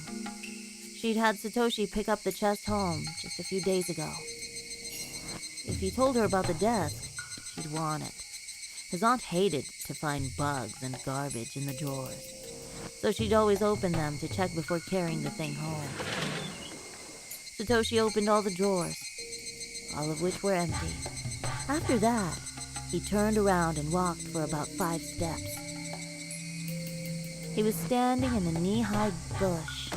She'd had Satoshi pick up the chest home just a few days ago. If he told her about the desk, she'd want it. His aunt hated to find bugs and garbage in the drawers, so she'd always open them to check before carrying the thing home. Satoshi opened all the drawers, all of which were empty. After that, he turned around and walked for about 5 steps. He was standing in a knee-high bush.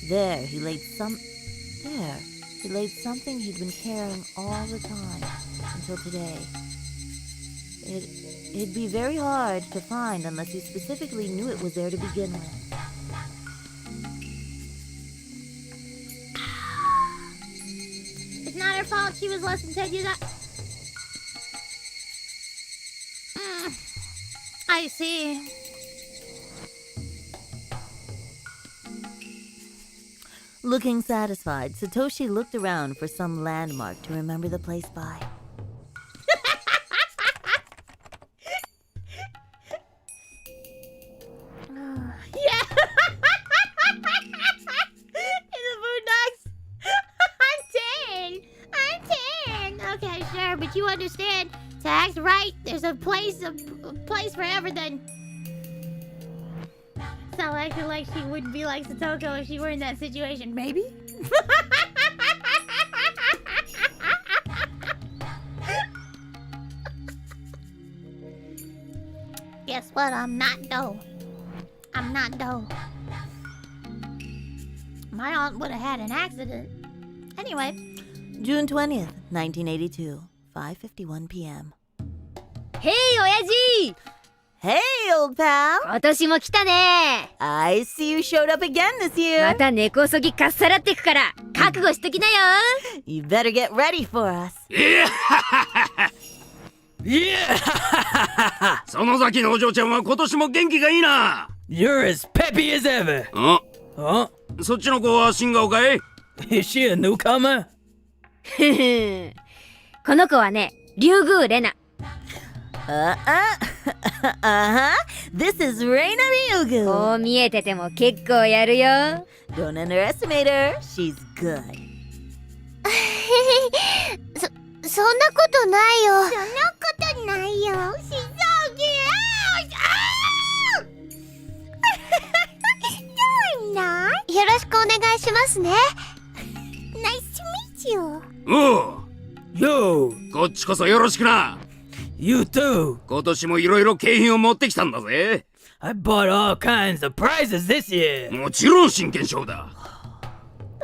There, he laid something he'd been carrying all the time until today. It'd be very hard to find unless he specifically knew it was there to begin with. It's not her fault she was less than 10 years old. I see. Looking satisfied, Satoshi looked around for some landmark to remember the place by. Yeah. In the boondocks. I'm 10. Okay, sure, but you understand. To act right, there's a place for everything. Sound like she wouldn't be like Satoko if she were in that situation. Maybe? Guess what? I'm not though. My aunt would have had an accident. Anyway. June 20th, 1982, 5:51 p.m. Hey, 親父 Hey, old pal! 今年も来たね I see you showed up again this ま year. た根こそぎかっさらってくから覚悟しときなよ You better get ready for us. 園崎のお嬢ちゃんは今年も元気がいいな。 You're as peppy as ever. そっちの子は新顔かい？ Is she a newcomer? この子はね、竜宮レナ This is Reina Ryugu. こう見えてても結構やるよ Don't underestimate her. She's good. そんなことないよ。She's so cute. No, I'm not. よろしくお願いしますね。Nice to meet you. おう。 Yo, こっちこそよろしくな。 you too. 今年もいろいろ景品を持ってきたんだぜ。 I bought all kinds of prizes this year. もちろん真剣勝負だ。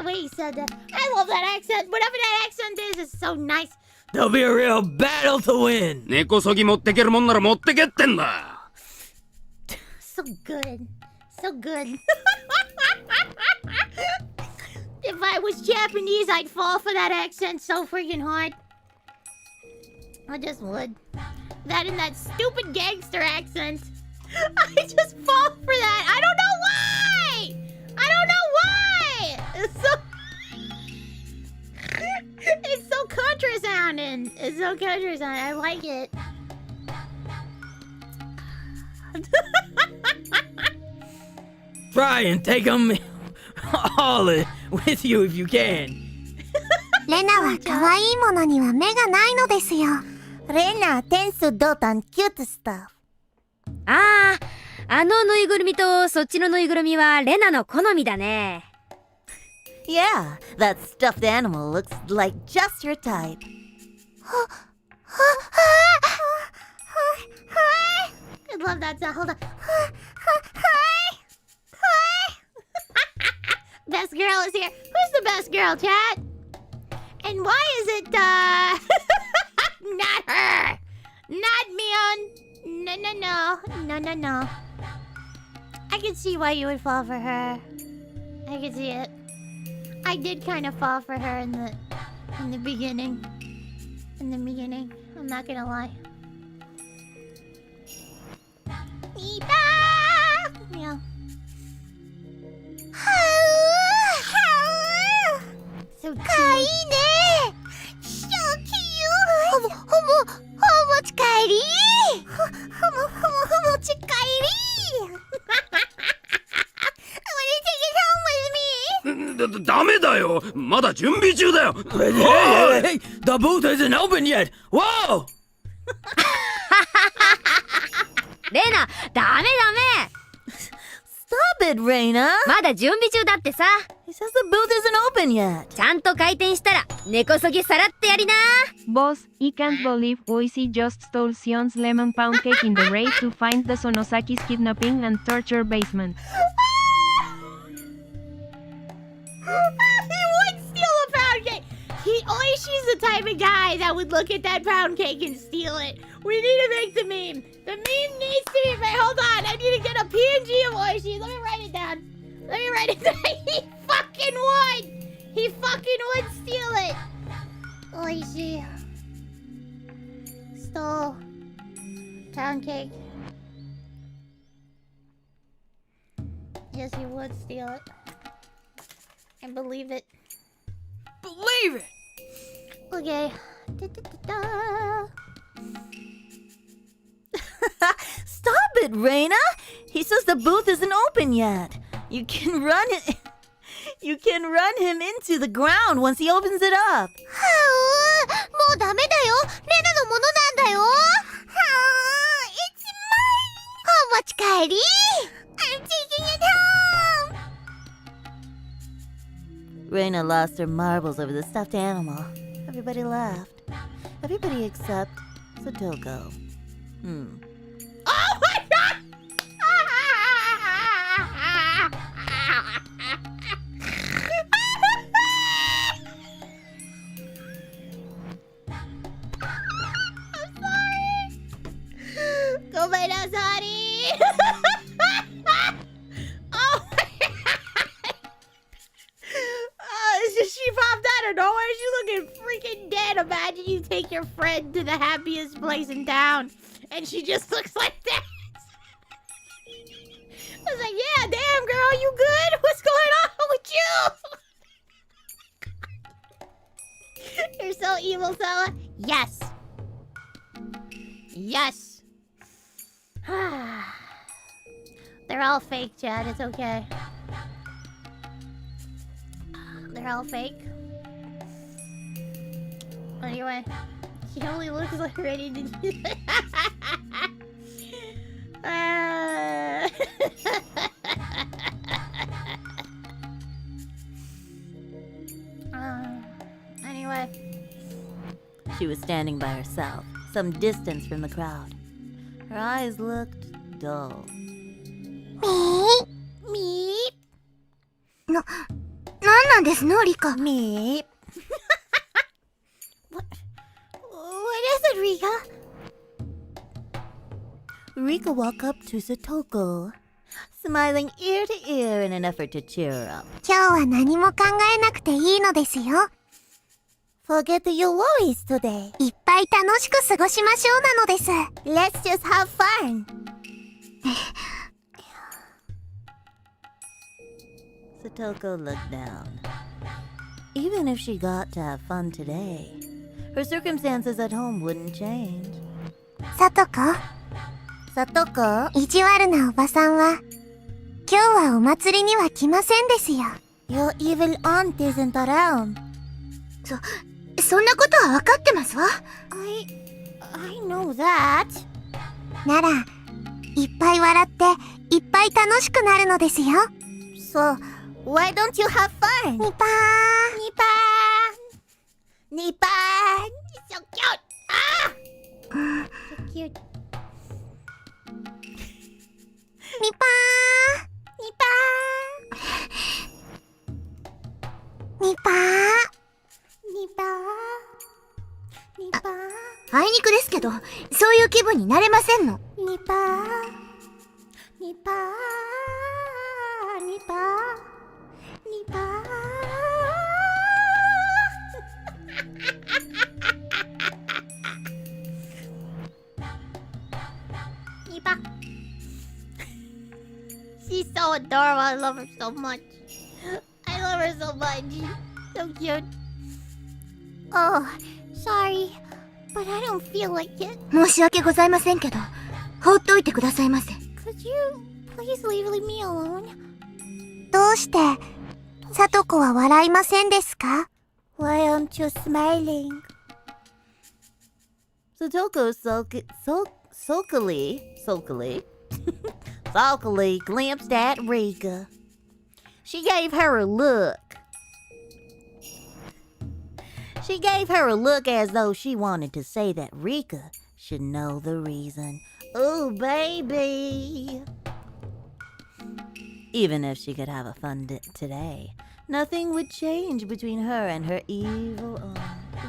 way he said that. I love that accent. Whatever that accent is, it's so nice. There'll be a real battle to win. 根こそぎ持ってけるもんなら持ってけってんだ。So good. So good. If I was Japanese, I'd fall for that accent so freaking hard. I just would. That and that stupid gangster accent. I just fall for that. I don't know why. I don't know why. It's so contra sounding. It's so contra sounding. I like it. Try and take them all with you if you can. レナは可愛いものには目がないのですよ。Rena tends to dote on cute stuff. ああ、あのぬいぐるみとそっちのぬいぐるみはレナの好みだね。Yeah, that stuffed animal looks like just your type. I love that sound. Hold on. Best girl is here. Who's the best girl, chat? And why is it, not her? Not Mion. No. I can see why you would fall for her. I can see it. I did kind of fall for her in the beginning. In the beginning. I'm not gonna lie. Yeah. So cute. So cute. Homo kairi. Homo kairi. I want to take it home with me. ダメだよ。まだ準備中だよ。Hey, the booth isn't open yet. Whoa! レナ、ダメ。Stop it, Reina. まだ準備中だってさ。He says the booth isn't open yet. ちゃんと開店したら根こそぎさらってやりな。 Boss, I can't believe Oishi just stole Shion's lemon pound cake in the raid to find the Sonosaki's kidnapping and torture basement. He would steal a pound cake. Oishi's the type of guy that would look at that pound cake and steal it. We need to make the meme. The meme needs to be made. Hold on. I need to get a PNG of Oishi. Let me write it down. He fucking would steal it. Oishi stole pound cake. Yes, he would steal it. I believe it. Believe it! Okay. Stop it, Reina. He says the booth isn't open yet. You can run him into the ground once he opens it up. もうダメだよ。レナのものなんだよ。It's mine. お持ち帰り。 I'm taking it home. Reina lost her marbles over the stuffed animal. Everybody laughed. Everybody except Satoko. Oh my god! I'm sorry. Go by now, sorry. Oh my god. She popped out of nowhere. She's looking freaking dead. Imagine you take your friend to the happiest place in town, and she just looks like that. I was like, yeah, damn, girl, you good? What's going on with you? You're so evil, Stella. Yes. Yes. They're all fake, Chad. It's okay. They're all fake. Anyway, she only looks like ready to do Anyway. She was standing by herself, some distance from the crowd. Her eyes looked dull. Meep. なんなんですですの、リカ。Meep. What is it, Rika? Rika walked up to Satoko, smiling ear to ear in an effort to cheer her up. 今日は何も考えなくていいのですよ。 Forget your worries today. いっぱい楽しく過ごしましょうなのです。 Let's just have fun. Satoko looked down. Even if she got to have fun today, her circumstances at home wouldn't change. さとこ、 Satoko, 意地悪なおばさんは、今日はお祭りには来ませんですよ。 Your evil aunt isn't around. そんなことは分かってますわ。I know that. なら、いっぱい笑って、いっぱい楽しくなるのですよ。 So, why don't you have fun? ニパー。 Nipan! Nipan! It's so cute! Ah! So cute. ニパ Nipan! ー。ニパー。 Nipan! Nipan! あいにくですけど、そういう気分になれませんの。 Nipan! Nipan! Nipan! Nipan! Nipa! She's so adorable. I love her so much. I love her so much. So cute. Oh, sorry, but I don't feel like it. 申し訳ございませんけど、放っておいてくださいませ。 Could you please leave me alone? どうして、さとこは笑いませんですか？ Why aren't you smiling? Satoko sulkily glanced at Rika. She gave her a look. She gave her a look as though she wanted to say that Rika should know the reason. Oh, baby! Even if she could have a fun today, nothing would change between her and her evil aunt.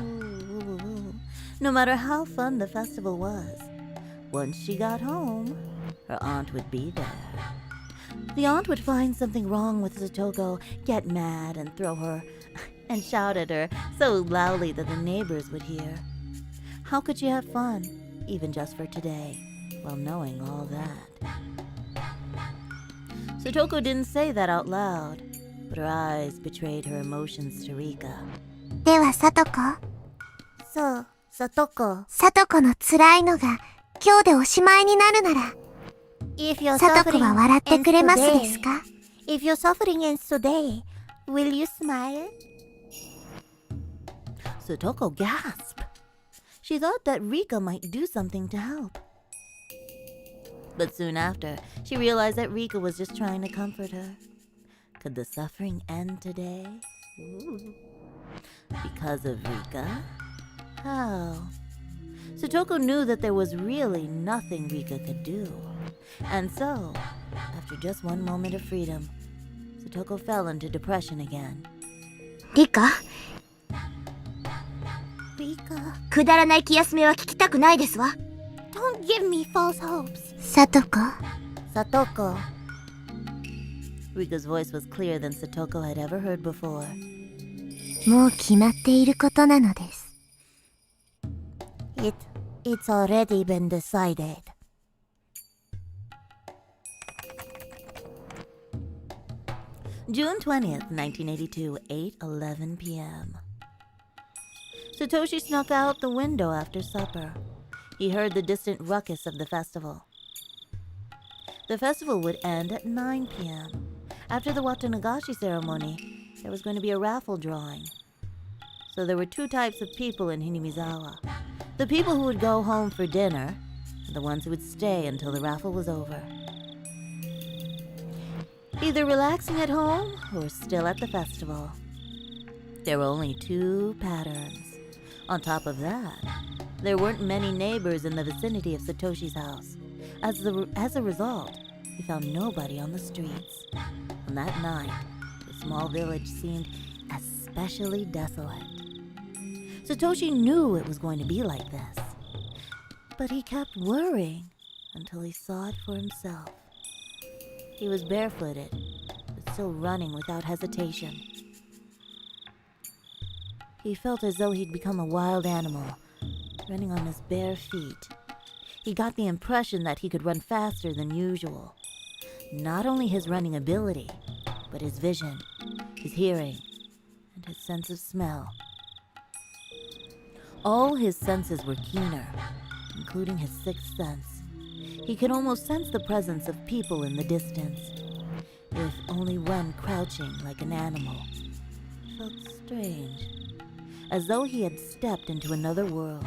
Ooh. No matter how fun the festival was, once she got home, her aunt would be there. The aunt would find something wrong with Satoko, get mad and throw her and shout at her so loudly that the neighbors would hear. How could she have fun, even just for today, while knowing all that? Satoko didn't say that out loud, but her eyes betrayed her emotions to Rika. ではさとこ、 So, Satoko, さとこの辛いのが今日でおしまいになるなら、 if you're さとこ suffering は笑ってくれます ends です today, か？ if your suffering ends today, will you smile? Satoko gasped. She thought that Rika might do something to help. But soon after, she realized that Rika was just trying to comfort her. Could the suffering end today? Ooh. Because of Rika? How? Satoko knew that there was really nothing Rika could do. And so, after just one moment of freedom, Satoko fell into depression again. リカ、 Rika, くだらない気休めは聞きたくないですわ。 don't give me false hopes. さとこ、 Satoko, Rika's voice was clearer than Satoko had ever heard before. もう決まっていることなのです。 it's already been decided. June 20th, 1982, 8:11 p.m. Satoshi snuck out the window after supper. He heard the distant ruckus of the festival. The festival would end at 9 p.m. After the Watanagashi ceremony, there was going to be a raffle drawing. So there were two types of people in Hinamizawa. The people who would go home for dinner, and the ones who would stay until the raffle was over. Either relaxing at home or still at the festival. There were only two patterns. On top of that, there weren't many neighbors in the vicinity of Satoshi's house. As a result, he found nobody on the streets. On that night, the small village seemed as especially desolate. Satoshi knew it was going to be like this, but he kept worrying until he saw it for himself. He was barefooted, but still running without hesitation. He felt as though he'd become a wild animal, running on his bare feet. He got the impression that he could run faster than usual. Not only his running ability, but his vision, his hearing, and his sense of smell. All his senses were keener, including his sixth sense. He could almost sense the presence of people in the distance, if only when crouching like an animal. It felt strange, as though he had stepped into another world.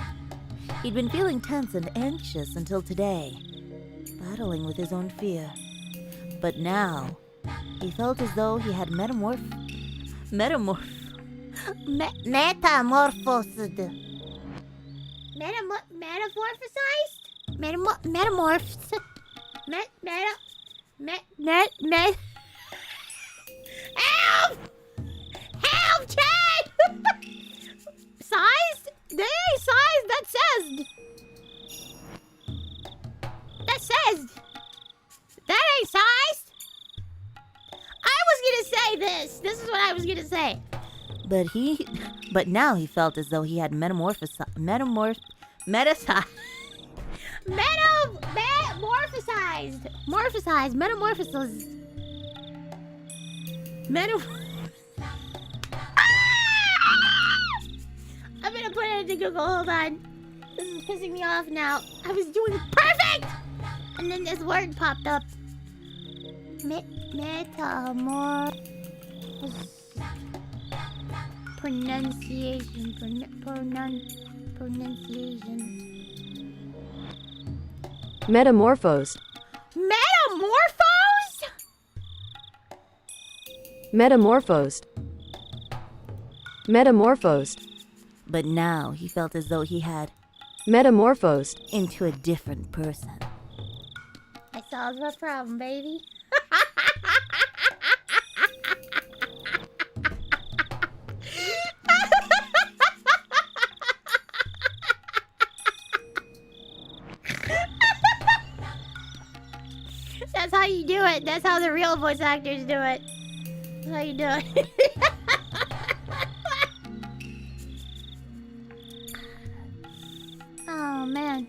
He'd been feeling tense and anxious until today, battling with his own fear. But now, he felt as though he had metamorphosed. Help, Chad! Sized? They ain't sized, that says. That ain't sized. I was gonna say this. This is what I was gonna say. But now he felt as though he had metamorphosized. I'm gonna put it into Google. Hold on. This is pissing me off now. I was doing perfect, and then this word popped up. Pronunciation. Metamorphosed. Metamorphosed. But now he felt as though he had metamorphosed into a different person. I solved my problem, baby. That's how you do it. That's how the real voice actors do it. That's how you do it. Oh, man.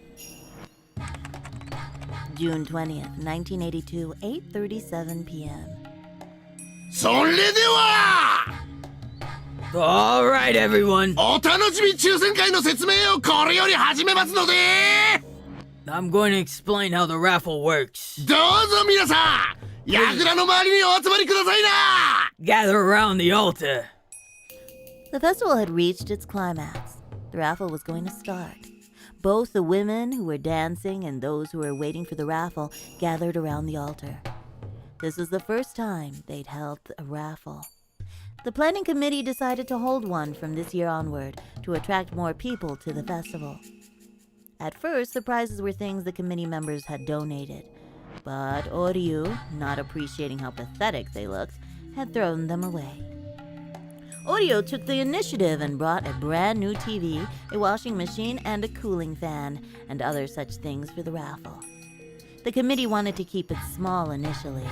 June 20th, 1982, 8:37 p.m. それでは Alright, everyone. お楽しみ抽選会の説明をこれより始めますので I'm going to explain how the raffle works. どうぞ皆さん櫓の周りにお集まりくださいな Gather around the altar. The festival had reached its climax. The raffle was going to start. Both the women who were dancing and those who were waiting for the raffle gathered around the altar. This was the first time they'd held a raffle. The planning committee decided to hold one from this year onward to attract more people to the festival. At first, the prizes were things the committee members had donated, but Oryu, not appreciating how pathetic they looked, had thrown them away. Oryu took the initiative and brought a brand new TV, a washing machine, and a cooling fan, and other such things for the raffle. The committee wanted to keep it small initially,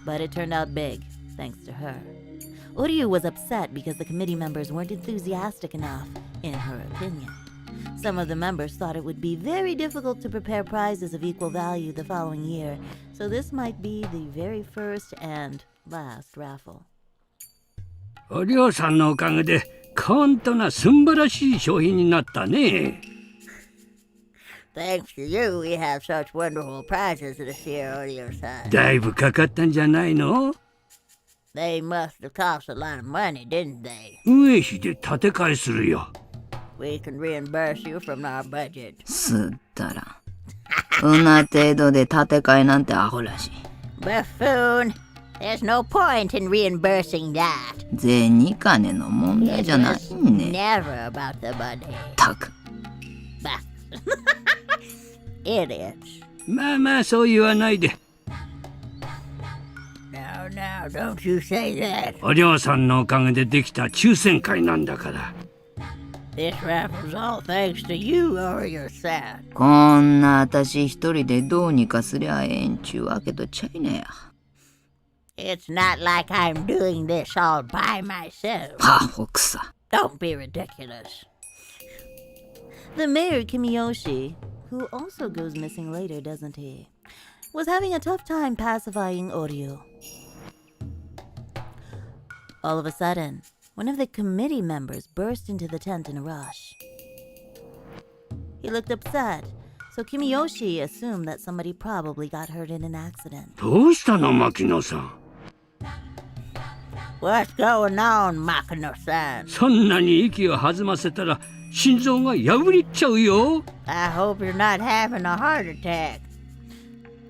but it turned out big, thanks to her. Oryu was upset because the committee members weren't enthusiastic enough, in her opinion. Some of the members thought it would be very difficult to prepare prizes of equal value the following year, so this might be the very first and last raffle. お嬢さんのおかげで本当な素晴らしい商品になったね Thanks to you, we have such wonderful prizes this year, Oryu-san. だいぶかかったんじゃないの They must have cost a lot of money, didn't they? 上比で立て替えするよ We can reimburse you from our budget. すったらそんな程度で建て替えなんてアホらしい Buffoon! There's no point in reimbursing that. 銭金の問題じゃないね Never about the money. たく Idiots. まあまあそう言わないで Now, Now, don't you say that. お嬢さんのおかげでできた抽選会なんだから。This raffle's all thanks to you, Oreo-san. こんな私一人でどうにかすりゃええんちゅうわけとちゃいなや。It's not like I'm doing this all by myself. はほくさ。Don't be ridiculous. The mayor, Kimiyoshi, who also goes missing later, doesn't he, was having a tough time pacifying Oryu. All of a sudden, one of the committee members burst into the tent in a rush. He looked upset, so Kimiyoshi assumed that somebody probably got hurt in an accident. どうしたの、牧野さん。What's going on, Makino-san? そんなに息を弾ませたら心臓が破れちゃうよ。I hope you're not having a heart attack.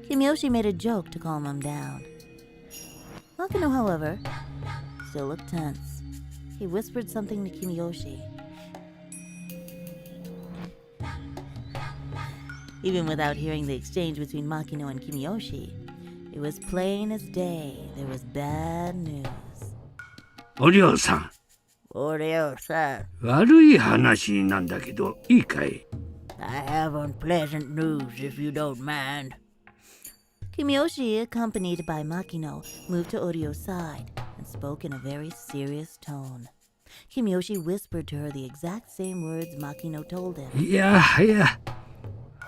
Kimiyoshi made a joke to calm him down. Makino, however, still looked tense. He whispered something to Kimiyoshi. Even without hearing the exchange between Makino and Kimiyoshi, it was plain as day there was bad news. お嬢さん。Oreo-san. 悪い話なんだけど、いいかい？ I have unpleasant news if you don't mind. Kimiyoshi, accompanied by Makino, moved to Orio's side and spoke in a very serious tone. Kimiyoshi whispered to her the exact same words Makino told him. いやはや。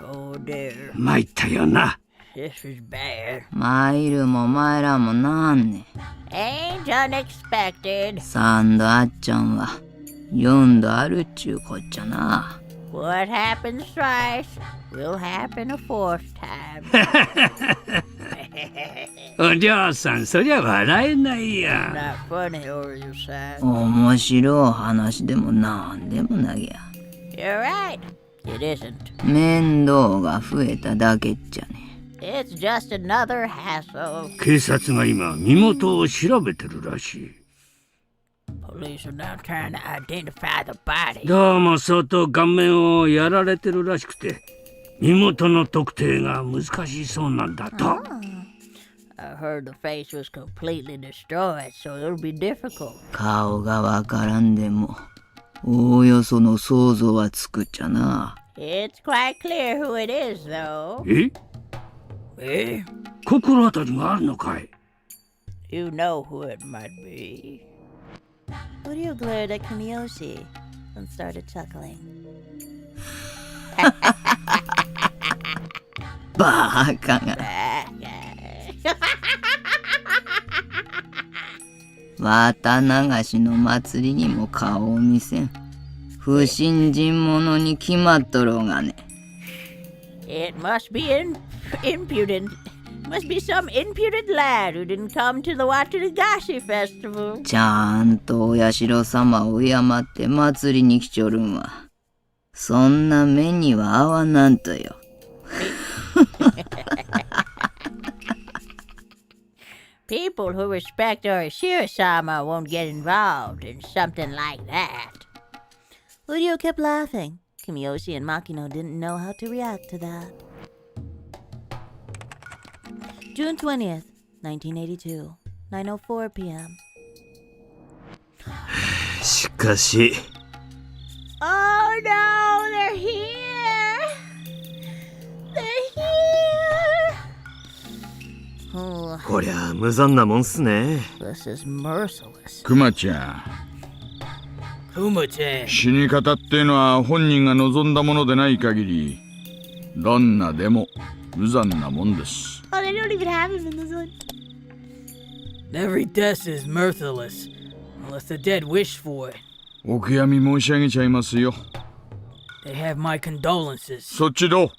Oh dear. 参ったよな。This is bad. 参るも参らんもなんね。Ain't unexpected. 3度あっちゃんは4度あるっちゅうこっちゃな。What happens twice will happen a fourth time. お嬢さん、そりゃ笑えないや。 Not funny, Oreo-san. 面白い話でもなんでもなぎゃ。 You're right. It isn't. 面倒が増えただけっちゃね。It's just another hassle. 警察が今身元を調べてるらしい。Police are now trying to identify the body. どうも相当顔面をやられてるらしくて、身元の特定が難しそうなんだと。I heard the face was completely destroyed, so it'll be difficult. 顔がわからんでも、おおよその想像はつくっちゃな。It's quite clear who it is, though. 心当たりがあるのかい？ You know who it might be. Oryu glared at Kimiyoshi and started chuckling. バカが。綿流しの祭りにも顔を見せん。不信心者に決まっとろうがね。It must be impudent. Must be some impudent lad who didn't come to the HIGURASHI festival. ちゃんとお社様を敬って祭りに来ちょるんわ。そんな目には合わなんとよ。People who respect Orishiro-sama won't get involved in something like that. Oryu kept laughing. Kimiyoshi and Makino didn't know how to react to that. June 20th, 1982, 9:04 p.m. しかし。 Oh no, they're here! They're here! こりゃ無残なもんっすね。 This is merciless. クマちゃん。死に方っていうのは本人が望んだものでない限り、どんなでも無残なもんです。Oh, they don't even have him in this one. Every death is merciless, unless the dead wish for it. お悔やみ申し上げちゃいますよ。They have my condolences. そっちどう？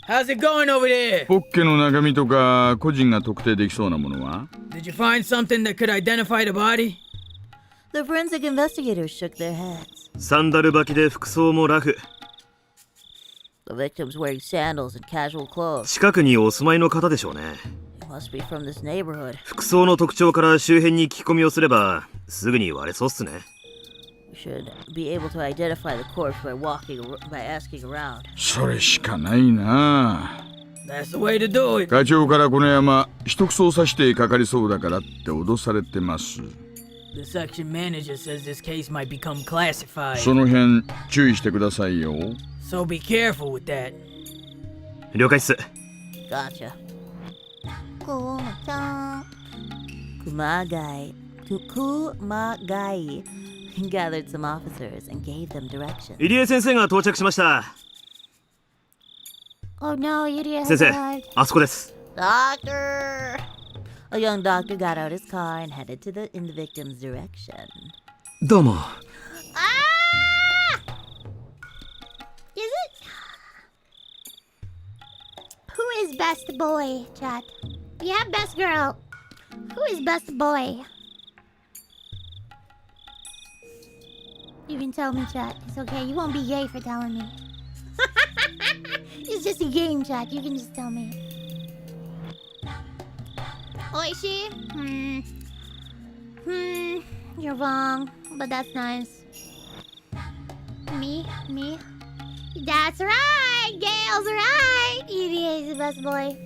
How's it going over there? ポッケの中身とか個人が特定できそうなものは？ Did you find something that could identify the body? The forensic investigators shook their heads. サンダル履きで服装もラフ。 The victim's wearing sandals and casual clothes. 近くにお住まいの方でしょうね。 He must be from this neighborhood. 服装の特徴から周辺に聞き込みをすればすぐに割れそうっすね。 We should be able to identify the corpse by asking around. それしかないな。That's the way to do it. 課長からこの山一くそ刺してかかりそうだからって脅されてます。 The section manager says this case might become classified. その辺注意してくださいよ。 So be careful with that. 了解っす。 Gotcha. Kumagai gathered some officers and gave them directions. 入江先生が到着しました。 Oh no, idiot has 先生、 arrived. あそこです。 Doctor! A young doctor got out his car and headed in the victim's direction. どうも。 Is it? Who is best boy, chat? We have best girl. Who is best boy? You can tell me, chat. It's okay. You won't be gay for telling me. It's just a game, chat. You can just tell me. Oishi? You're wrong. But that's nice. Me? That's right! Gail's right! EDA is the best boy.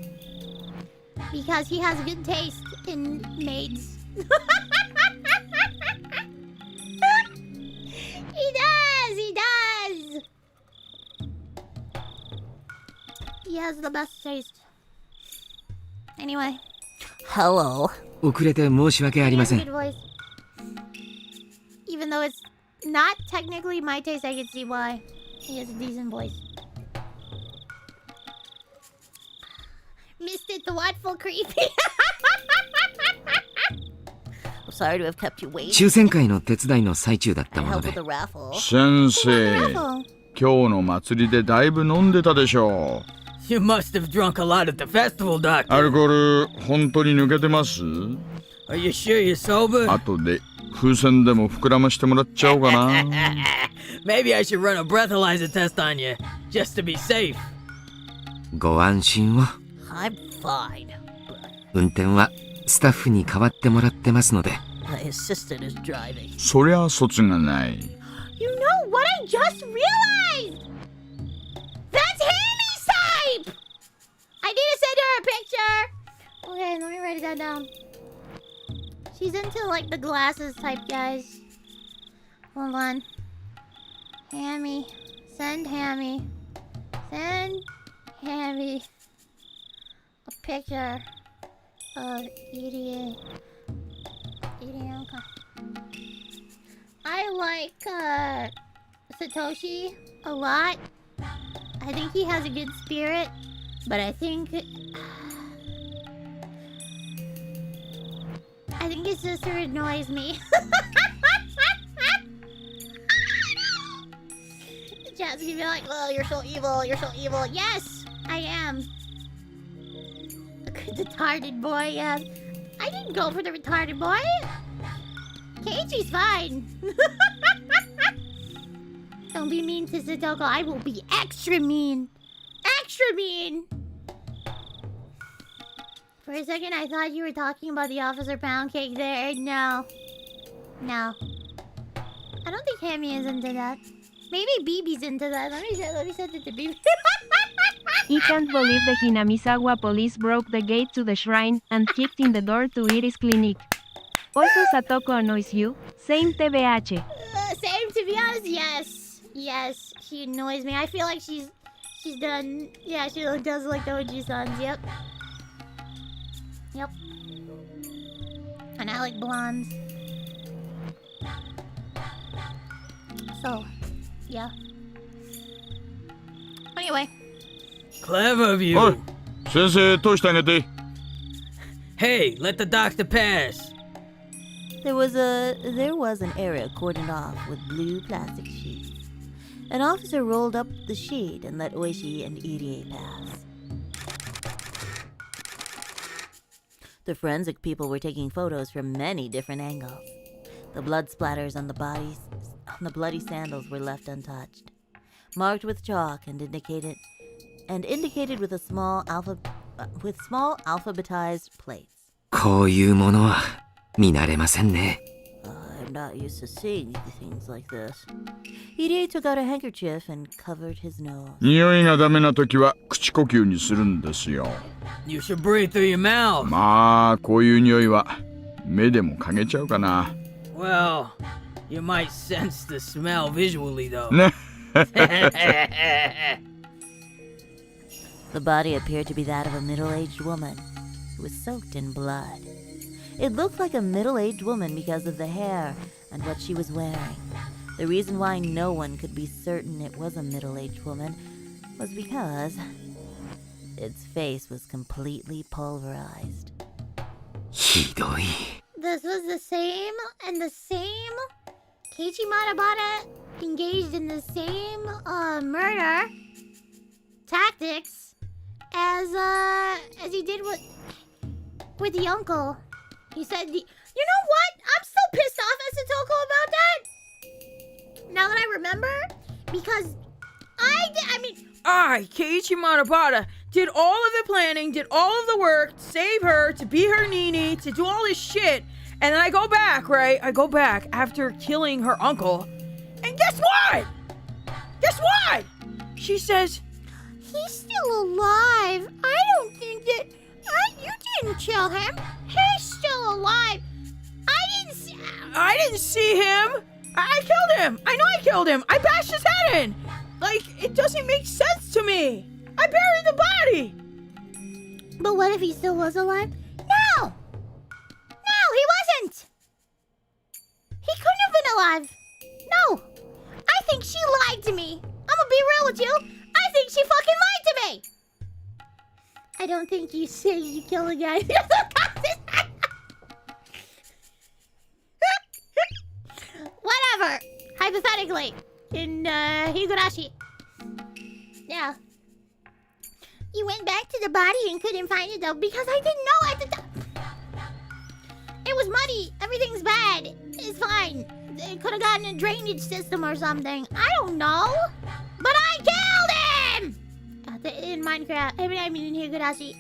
Because he has good taste in maids. He does! He has the best taste. Anyway. Hello. 遅れて申し訳ありません。 Good voice. Even though it's not technically my taste, I can see why. He has a decent voice. Missed it, the thoughtful creepy. I'm sorry to have kept you waiting. 抽選会の手伝いの最中だったもの Help で with the raffle. 先生、今日の祭りでだいぶ飲んでたでしょ。 You must have drunk a lot at the festival, Doctor. アルコール本当に抜けてます？ Are you sure you're sober? 後で風船でも膨らましてもらっちゃおうかな。Maybe I should run a breathalyzer test on you, just to be safe. ご安心を。 I'm fine. 運転はスタッフに代わってもらってますので。 My assistant is driving. そりゃ卒がない。 You know what I just realized? That's Hammy's type! I need to send her a picture. Okay, let me write that down. She's into like the glasses type guys. Hold on. Hammy. Send Hammy. Send Hammy a picture of EDA. EDA, okay. I like Satoshi a lot. I think he has a good spirit, but I think his sister annoys me. The chat's gonna be like, "Oh, you're so evil! You're so evil!" Yes, I am. A retarded boy. Yeah, I didn't go for the retarded boy. Keiichi's fine. Don't be mean to Satoko. I will be extra mean. Extra mean. For a second, I thought you were talking about the Officer Pound Cake there. No. No. I don't think Hammy is into that. Maybe BB's into that. Let me send it to BB. He can't believe the Hinamizawa police broke the gate to the shrine and kicked in the door to Iris Clinic. Also, Satoko annoys you? Same TBH. Same, to be honest, yes. Yes, she annoys me. I feel like she's done. Yeah, she does like the Oji-sans. Yep. Yep. And I like blondes. So, yeah. Anyway. Clever of you. おい、先生通してあげて。 Hey, let the doctor pass. There was an area cordoned off with blue plastic sheets. An officer rolled up the sheet and let Oishi and Irie pass. The forensic people were taking photos from many different angles. The blood splatters on the bloody sandals were left untouched, marked with chalk and indicated with small alphabetized plates. こういうものは見慣れませんね。I'm not used to seeing things like this. Hirie took out a handkerchief and covered his nose. 匂いがダメな時は口呼吸にするんですよ。 You should breathe through your mouth. まあ、こういう匂いは目でも嗅げちゃうかな。Well, you might sense the smell visually, though. ね。The body appeared to be that of a middle-aged woman who was soaked in blood. It looked like a middle-aged woman because of the hair and what she was wearing. The reason why no one could be certain it was a middle-aged woman was because its face was completely pulverized. This was the same Keiichi Matabata engaged in the same murder tactics as he did with the uncle. He said, you know what? I'm still pissed off as a Toko about that. Now that I remember, because Keiichi Matabata did all of the planning, did all of the work to save her, to be her Nini, to do all this shit. And then I go back, right? I go back after killing her uncle. And guess what? Guess what? She says, he's still alive. I don't think that... you didn't kill him. He's still alive. I didn't see him. I killed him. I know I killed him. I bashed his head in. Like, it doesn't make sense to me. I buried the body. But what if he still was alive? No! No, he wasn't! He couldn't have been alive. No! I think she lied to me. I'm gonna be real with you. I think she fucking lied to me! I don't think you say you killed a guy. Whatever. Hypothetically, in Higurashi. Yeah. You went back to the body and couldn't find it though because I didn't know at the time. It was muddy. Everything's bad. It's fine. It could have gotten a drainage system or something. I don't know. But I killed him! In Minecraft. I mean in Higurashi.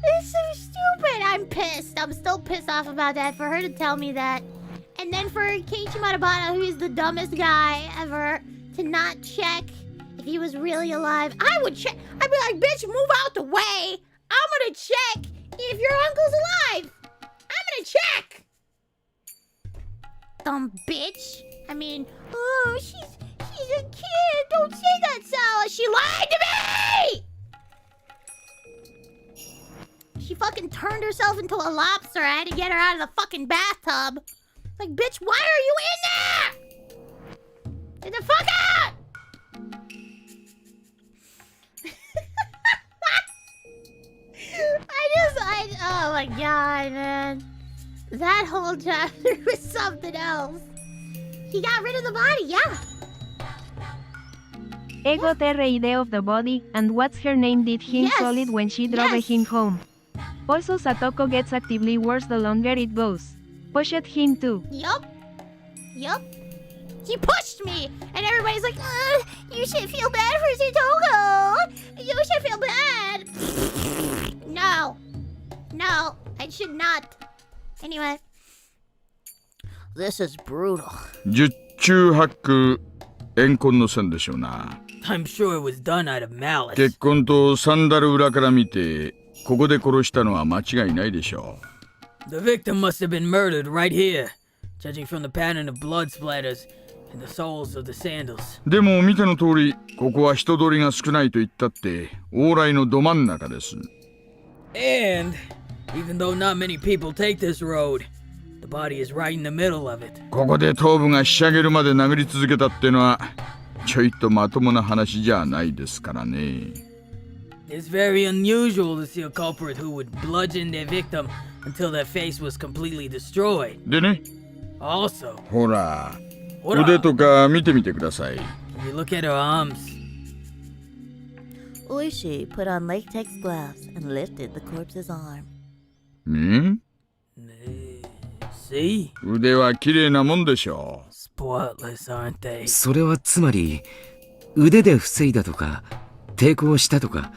It's so stupid. I'm pissed. I'm still pissed off about that. For her to tell me that. And then for Keiichi Matabata, who is the dumbest guy ever, to not check if he was really alive. I would check. I'd be like, bitch, move out the way. I'm gonna check if your uncle's alive. I'm gonna check. Dumb bitch. I mean, oh, she's a kid. Don't say that, Sala. She lied to me! She fucking turned herself into a lobster. I had to get her out of the fucking bathtub. Like, bitch, why are you in there? Get the fuck out! Oh my god, man. That whole chapter was something else. He got rid of the body, yeah. Ego TRID of the body, and what's her name did him solid when she drove him home. Also Satoko gets actively worse the longer it goes. Pushed him too. Yup. She pushed me, and everybody's like, you should feel bad for Satoko. You should feel bad. No, I should not. Anyway. This is brutal. 十中八九怨恨の線でしょうな。I'm sure it was done out of malice. 血痕とサンダル裏から見て、ここで殺したのは間違いないでしょう。The victim must have been murdered right here, judging from the pattern of blood splatters and the soles of the sandals. でも見ての通り、ここは人通りが少ないと言ったって、往来のど真ん中です。And even though not many people take this road, the body is right in the middle of it. ここで頭部がひしゃげるまで殴り続けたってのは、ちょいとまともな話じゃないですからね。It's very unusual to see a culprit who would bludgeon their victim until their face was completely destroyed. でね。Also, ほら、腕とか見てみてください。You look at her arms. Oishi put on latex gloves and lifted the corpse's arm. んSee? 腕は綺麗なもんでしょう。Spotless, aren't they? それはつまり、腕で防いだとか、抵抗したとか、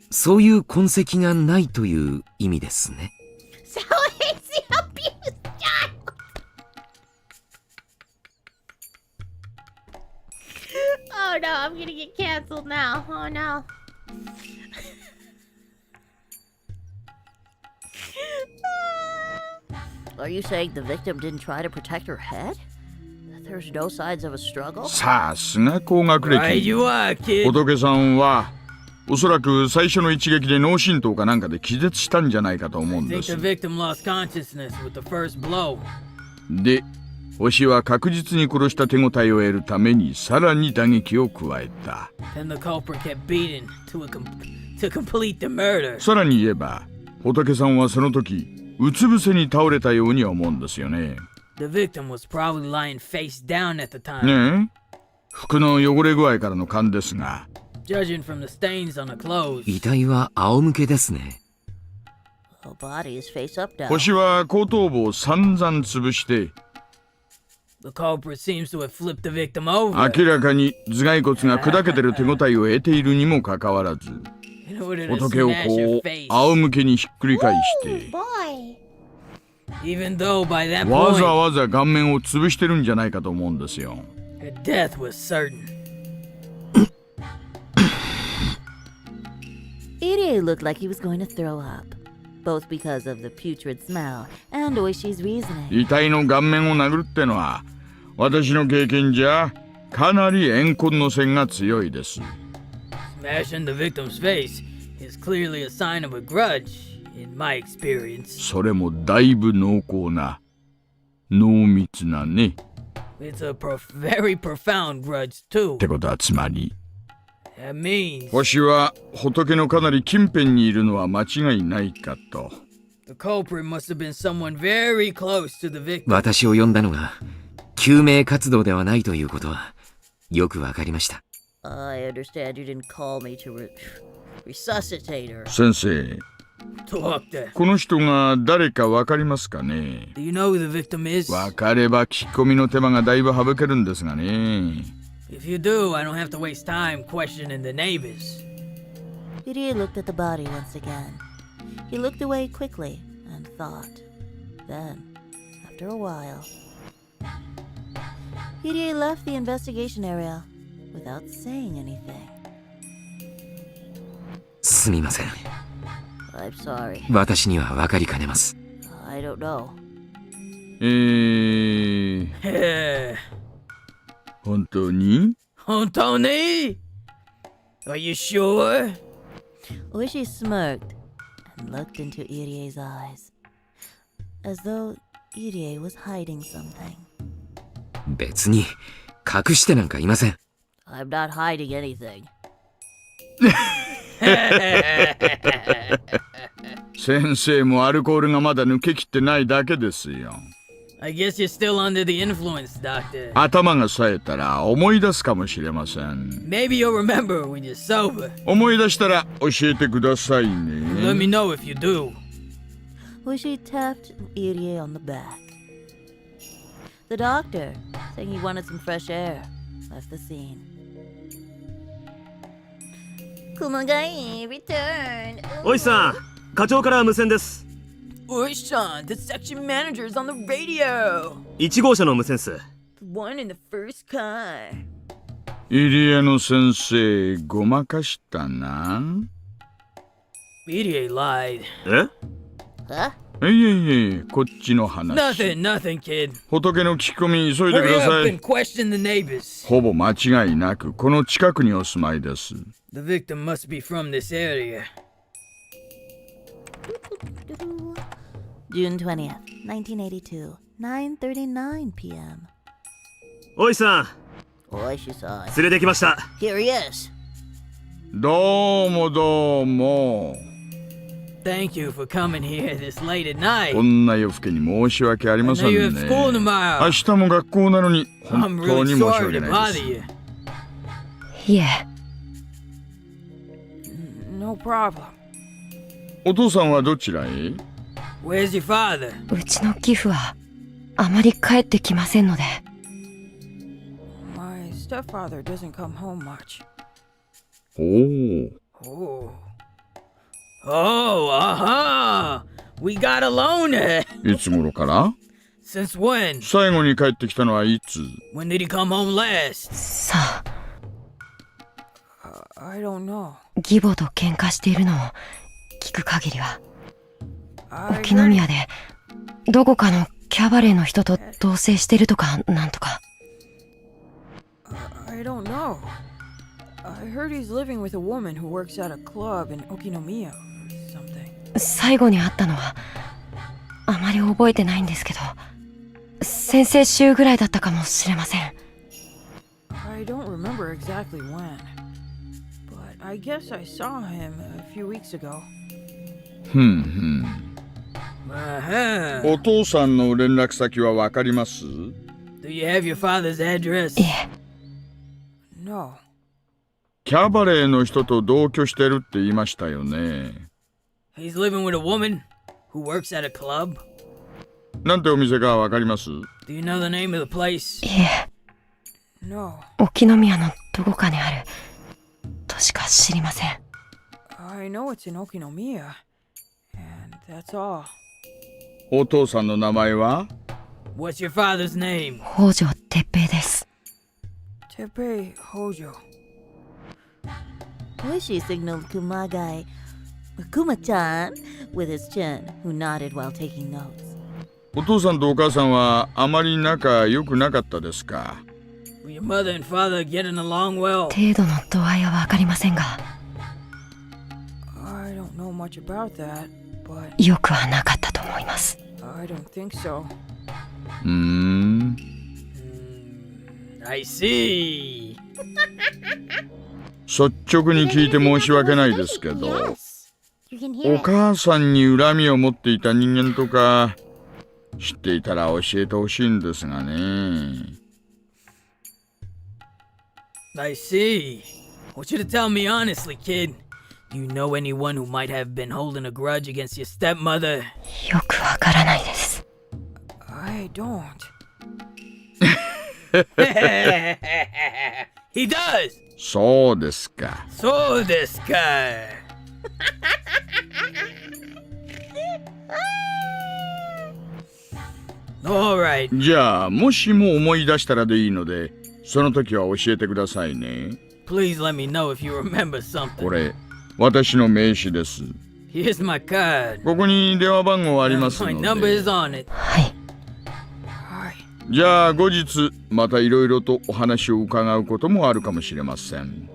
そういう痕跡がないという意味ですね。So he Oh no, I'm gonna get canceled now. Oh no. Are you saying the victim didn't try to protect her head? That there's no signs of a struggle? さすが高学歴。 Right you are, kid. 仏さんはおそらく最初の一撃で脳震盪かなんかで気絶したんじゃないかと思うん I で think す。 the victim lost consciousness with the first blow. で、星は確実に殺した手応えを得るためにさらに打撃を加えた。 Then the culprit kept beating to complete the murder. さらに言えば、仏さんはその時うつ伏せに倒れたように思うんですよね。 The victim was probably lying face down at the time. ねえ、服の汚れ具合からの勘ですが。 Judging from the stains on the clothes. 遺体は仰向けですね。 The body is face up down. 星は後頭部を散々潰して、 The culprit seems to have flipped the victim over. 明らかに頭蓋骨が砕けてる手応えを得ているにもかかわらず、 In order to 仏を smash こ her う face. 仰向けにひっくり返して、 Boy. Even though by that わざ point わざ顔面を潰してるんじゃないかと思うんですよ。 her death was certain. Irie looked like he was going to throw up, both because of the putrid smell and Oishi's reasoning. 遺体の顔面を殴るってのは、私の経験じゃかなり怨恨の線が強いです。 Smashing the victim's face is clearly a sign of a grudge, in my experience. それもだいぶ濃厚な、濃密なね。 It's a very profound grudge, too. ってことはつまり、 That means 星は仏のかなり近辺にいるのは間違いないかと。 the culprit must have been someone very close to the victim. 私を呼んだのが救命活動ではないということはよくわかりました。 I understand you didn't call me to resuscitate her. 先生、 Doctor, この人が誰かわかりますかね？ do you know who the victim is? わかれば聞き込みの手間がだいぶ省けるんですがね。 If you do, I don't have to waste time questioning the neighbors. Irie looked at the body once again. He looked away quickly and thought. Then, after a while, Irie left the investigation area without saying anything. すみません。 I'm sorry. 私にはわかりかねます。 I don't know. 本当に？ Tony? Are you sure? Oishi smirked and looked into Irie's eyes, as though Irie was hiding something. 別に隠してなんかいません。 I'm not hiding anything. 先生もアルコールがまだ抜けきってないだけですよ。 I guess you're still under the influence, Doctor. 頭が冴えたら思い出すかもしれません。 Maybe you'll remember when you're sober. 思い出したら教えてください Let ね。 me know if you do. Oishi tapped Irie on the back. The doctor, saying he wanted some fresh air, left the scene. Kumagai, return. おいさん、課長から無線です。 Oi, Sean, the section manager's on the radio. 1号車の無線っす。 The one in the first car. 入江の先生、ごまかしたな。 BDA lied. え？ Huh? いえ、こっちの話。 Nothing, kid. 仏の聞き込み急いでく Hurry ださ up い and。question the neighbors. ほぼ間違いなく、この近くにお住まいです。 The victim must be from this area. June 20th, 1982, 9:39 p.m. おいさん、 Oishi-san. 連れてきました。 Here he is. どうもどうも。 Thank you for coming here this late at night. こんな夜更けに申し訳ありません I ね。 know you have school tomorrow. 明日も学校なのに本 I'm 当 really に申し sorry 訳 to ないで bother す。 you. いえ、 No problem. お父さんはどちらへ？ Where's your father? うちの寄付はあまり帰ってきませんので。My stepfather doesn't come home much. おお。 Oh, uh-huh. We got a loner. いつ頃から？ Since when? 最後に帰ってきたのはいつ？ When did he come home last? さあ、I don't know. 義母と喧嘩しているのを聞く限りは、 I 沖 heard, 宮でどこかのキャバレーの人と同棲してるとかなんとか。 I don't know. I heard he's living with a woman who works at a club in Okinomiya or something. 最後に会ったのはあまり覚えてないんですけど、先々週ぐらいだったかもしれません。 I don't remember exactly when, but I guess I saw him a few weeks ago. ふんふん。お父さんの連絡先はわかります？ Do you have your father's address? いえ、 No. キャバレーの人と同居してるって言いましたよね。 He's living with a woman who works at a club? なんてお店かわかります？ Do you know the name of the place? いえ、 No. 沖宮のどこかにあるとしか知りません。 I know it's in Okinomiya, and that's all. お父さんの名前は？ What's your father's name? 北条哲平です。 Teppei Hojo. Oishi signaled Kuma-chan with his chin, who nodded while taking notes. お父さんとお母さんはあまり仲良くなかったですか？ Were your mother and father getting along well? 程度の度合いはわかりませんが、 I don't know much about that, but よくはなかったと思います。 I don't think so. I see. 率直に聞いて申し訳ないですけど、 You can hear お it. 母さんに恨みを持っていた人間とか知っていたら教えてほしいんですがね。 I see. I want you to tell me honestly, kid. Do you know anyone who might have been holding a grudge against your stepmother? よくわからないです。 I don't. He does! そうですか。そうですか。Alright. じゃあもしも思い出したらでいいので、その時は教えてくださいね。 Please let me know if you remember something. これ私の名刺です。 Here's my card. ここに電話番号あります My の number で。 is on it. はい。じゃあ後日またいろいろとお話を伺うこともあるかもしれません。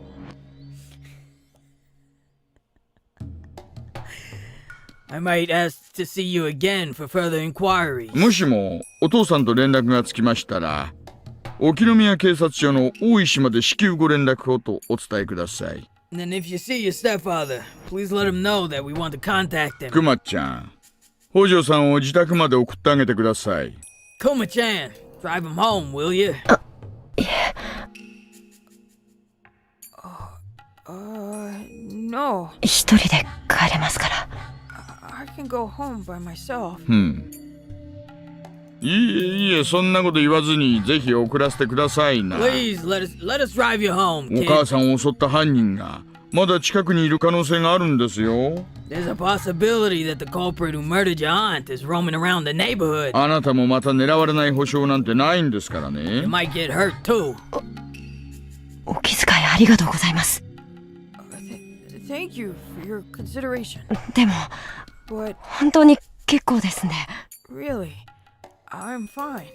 I might ask to see you again for further inquiries. もしもお父さんと連絡がつきましたら、沖宮警察署の大石まで至急ご連絡をとお伝えください。 And then if you see your stepfather, please let him know that we want to contact him. くまちゃん、北条さんを自宅まで送ってあげてください。 Kuma-chan, drive him home, will you? No. 一人で帰れますから。 I can go home by myself. いいえ、そんなこと言わずにぜひ送らせてくださいな。 Please let us drive you home, お kid. 母さんを襲った犯人がまだ近くにいる可能性があるんですよ。 There's a possibility that the culprit who murdered your aunt is roaming around the neighborhood. あなたもまた狙われない保証なんてないんですからね。 You might get hurt too. お気遣いありがとうございます。 Thank you for your consideration. でも、 But 本当に結構ですね。 really, I'm fine.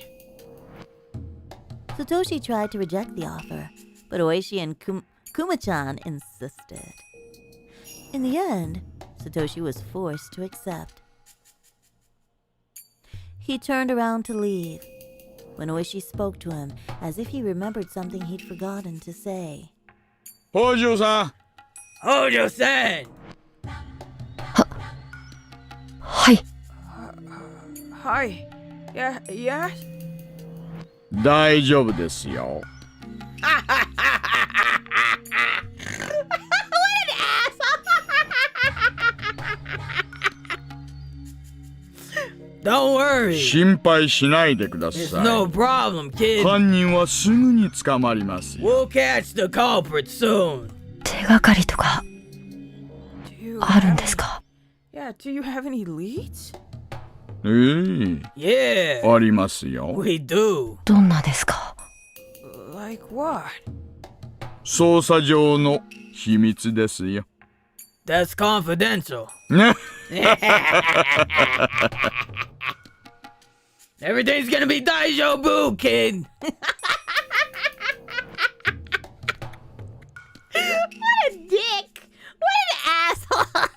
Satoshi tried to reject the offer, but Oishi and Kuma-chan insisted. In the end, Satoshi was forced to accept. He turned around to leave, when Oishi spoke to him as if he remembered something he'd forgotten to say. 北条さん。 Hojo-san! はい。 Hi. Yes? 大丈夫ですよ。Don't worry. 心配しないでください。 It's no problem, kid. 犯人はすぐに捕まりますよ。 We'll catch the culprit soon. 手がかりとかあるんですか？ Yeah, do you have any leads? Yeah. ありますよ。 We do. どんなですか？ Like what? 捜査上の秘密ですよ。That's confidential. Everything's gonna be daijoubu, kid. What a dick! What an asshole!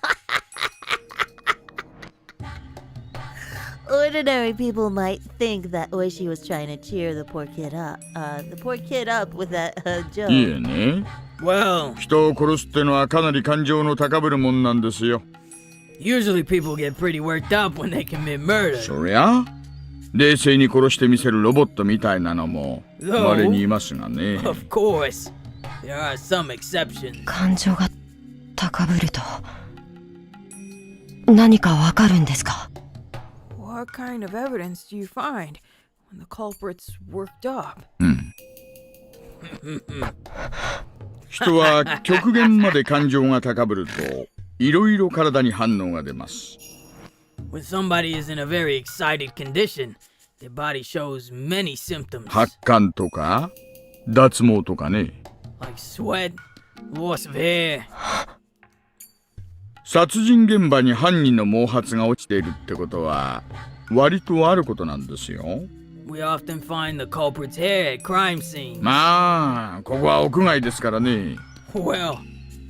Ordinary people might think that Oishi was trying to cheer the poor kid up. With that joke. いえね。Well, 人を殺すってのはかなり感情の高ぶるもんなんですよ。usually people get pretty worked up when they commit murder. そりゃ冷静に殺してみせるロボットみたいなのも稀にいますがね。Of course, there are some exceptions. 感情が高ぶると何かわかるんですか？ What kind of evidence do you find when the culprit's worked up? 人は極限まで感情が高ぶるといろいろ体に反応が出ます。When somebody is in a very excited condition, their body shows many symptoms. 発汗とか脱毛とかね。Like sweat, loss of hair. 殺人現場に犯人の毛髪が落ちているってことは割とあることなんですよ。We often find the culprit's hair at crime scenes. まあここは屋外ですからね。 Well,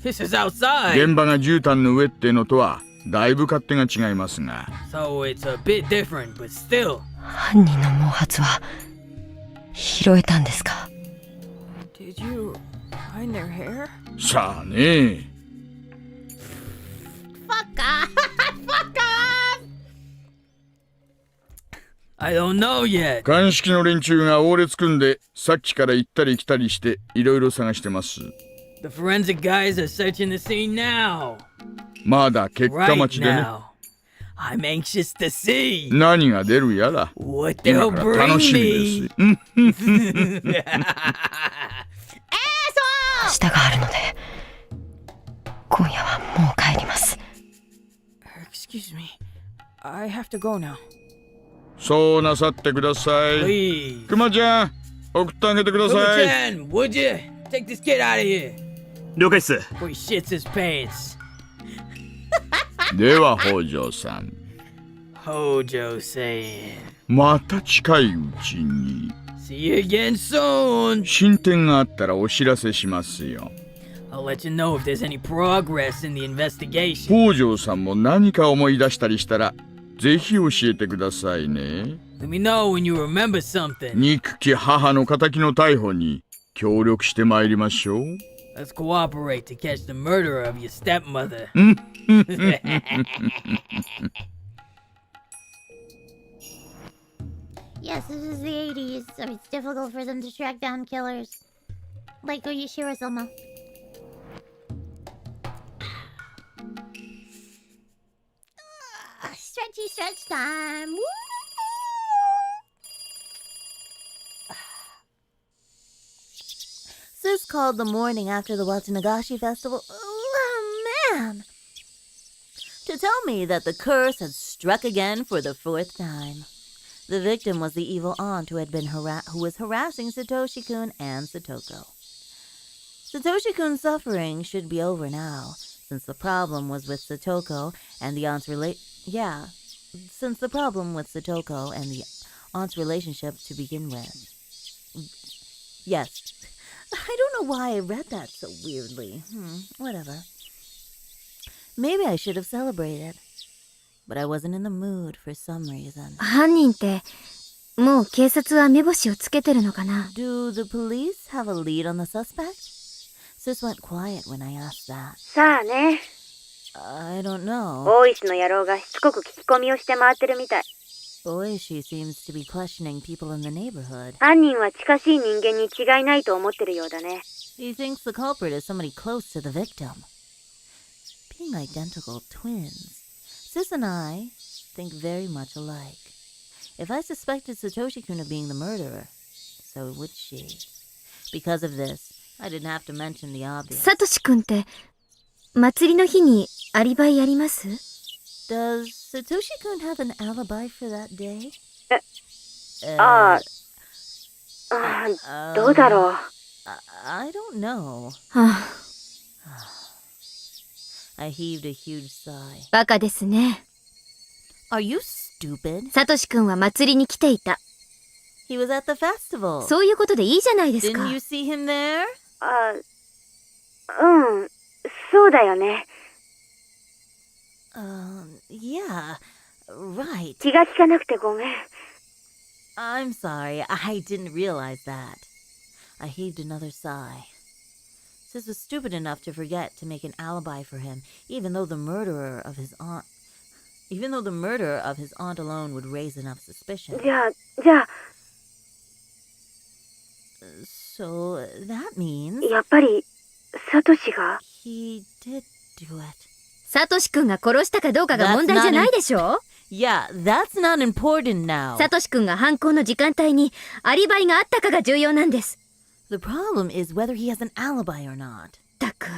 this is outside. 現場が絨毯の上ってのとはだいぶ勝手が違いますが。 So it's a bit different, but still. 犯人の毛髪は拾えたんですか？ Did you find their hair? さあね。Fuck off! Fuck off! I don't know yet. 鑑識の連中がオーレつ組んでさっきから行ったり来たりしていろいろ探してます。The forensic guys are searching the scene now. まだ結果待ちでね。 I'm anxious to see 何が出るやら。 what 今 they'll から楽 bring しみ me. です。明日があるので今夜はもう帰ります。 Excuse me. I have to go now. そうなさってください。 Please. クマちゃん、送ってあげてください。 Chan, would you? Take this kid out of here. 了解っす。 Before he shits his pants. では北条さん。 Hojo saying. また近いうちに。 See you again soon. 進展があったらお知らせしますよ。 I'll let you know if there's any progress in the investigation. 北条さんも何か思い出したりしたらぜひ教えてくださいね。 Let me know when you remember something. 憎き母の仇の逮捕に協力してまいりましょう。 Let's cooperate to catch the murderer of your stepmother. Yes, this is the 80s, so it's difficult for them to track down killers. Like Oyashiro-sama. Stretchy stretch time. Woo! Sis called the morning after the Watsunagashi festival. Oh, man! To tell me that the curse had struck again for the 4th time. The victim was the evil aunt who was harassing Satoshi-kun and Satoko. Satoshi-kun's suffering should be over now, since the problem was with Satoko and the aunt's relationship to begin with. Yes. I don't know why I read that so weirdly. Whatever. Maybe I should have celebrated. But I wasn't in the mood for some reason. 犯人ってもう警察は目星をつけてるのかな？ Do the police have a lead on the suspect? Sis went quiet when I asked that. さあね。 I don't know. 大石の野郎がしつこく聞き込みをして回ってるみたい。Oishi seems to be questioning people in the neighborhood. 犯人は近しい人間に違いないと思ってるようだね。 He thinks the culprit is somebody close to the victim. Being identical twins, Sis and I think very much alike. If I suspected Satoshi-kun of being the murderer, so would she. Because of this, I didn't have to mention the obvious. サトシ君って祭りの日にアリバイあります？ Does Satoshi-kun have an alibi for that day? どうだろう。I don't know. はあ、I heaved a huge sigh. バカですね。Are you stupid? サトシ君は祭りに来ていた。He was at the festival. そういうことでいいじゃないですか。 Didn't you see him there? うん、そうだよね。Yeah, right. 気が利かなくてごめん。I'm sorry, I didn't realize that. I heaved another sigh. Sis was stupid enough to forget to make an alibi for him, even though the murder of his aunt alone would raise enough suspicion. じゃあ、So that means やっぱり、サトシが he did do it. サトシ君が殺したかどうかが問題じゃないでしょ？ Yeah, that's not important now. サトシ君が犯行の時間帯にアリバイがあったかが重要なんです。The problem is whether he has an alibi or not. たく。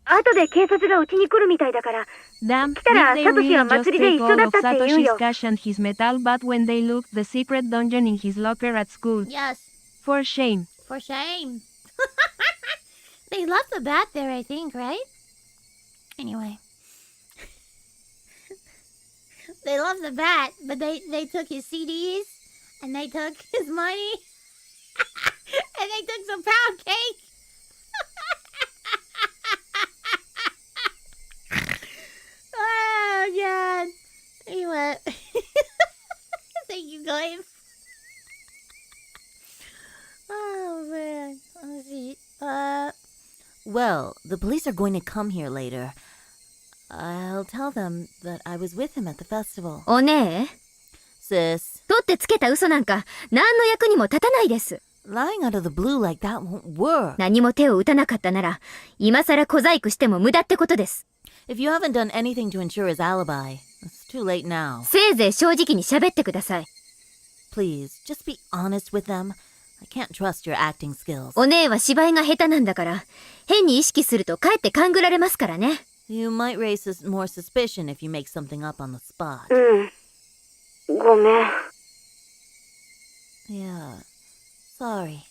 後で警察がうちに来るみたいだから。 Damn, 来たら did they サトシ really は just 祭りで take 一緒 all だっ of たって言う Satoshi's よ。 cash and his metal bat when they looked the secret dungeon in his locker at school? Yes, For shame. for shame. They left the bat there, I think, right? Anyway. They left the bat, but they took his CDs, and they took his money, and they took some pound cake. Oh, God. Anyway. Thank you, guys. Oh, man. Let's see. Well, the police are going to come here later. I'll tell them that I was with him at the festival. おねえ。 Sis, 取ってつけた嘘なんか何の役にも立たないです。 lying out of the blue like that won't work. 何も手を打たなかったなら、今さら小細工しても無駄ってことです。 If you haven't done anything to ensure his alibi, it's too late now. せいぜい正直に喋ってください。 Please, just be honest with them. I can't trust your acting skills. お姉は芝居が下手なんだから、変に意識するとかえって勘ぐられますからね。You might raise more suspicion if you make something up on the spot. ごめん。 Yeah, sorry.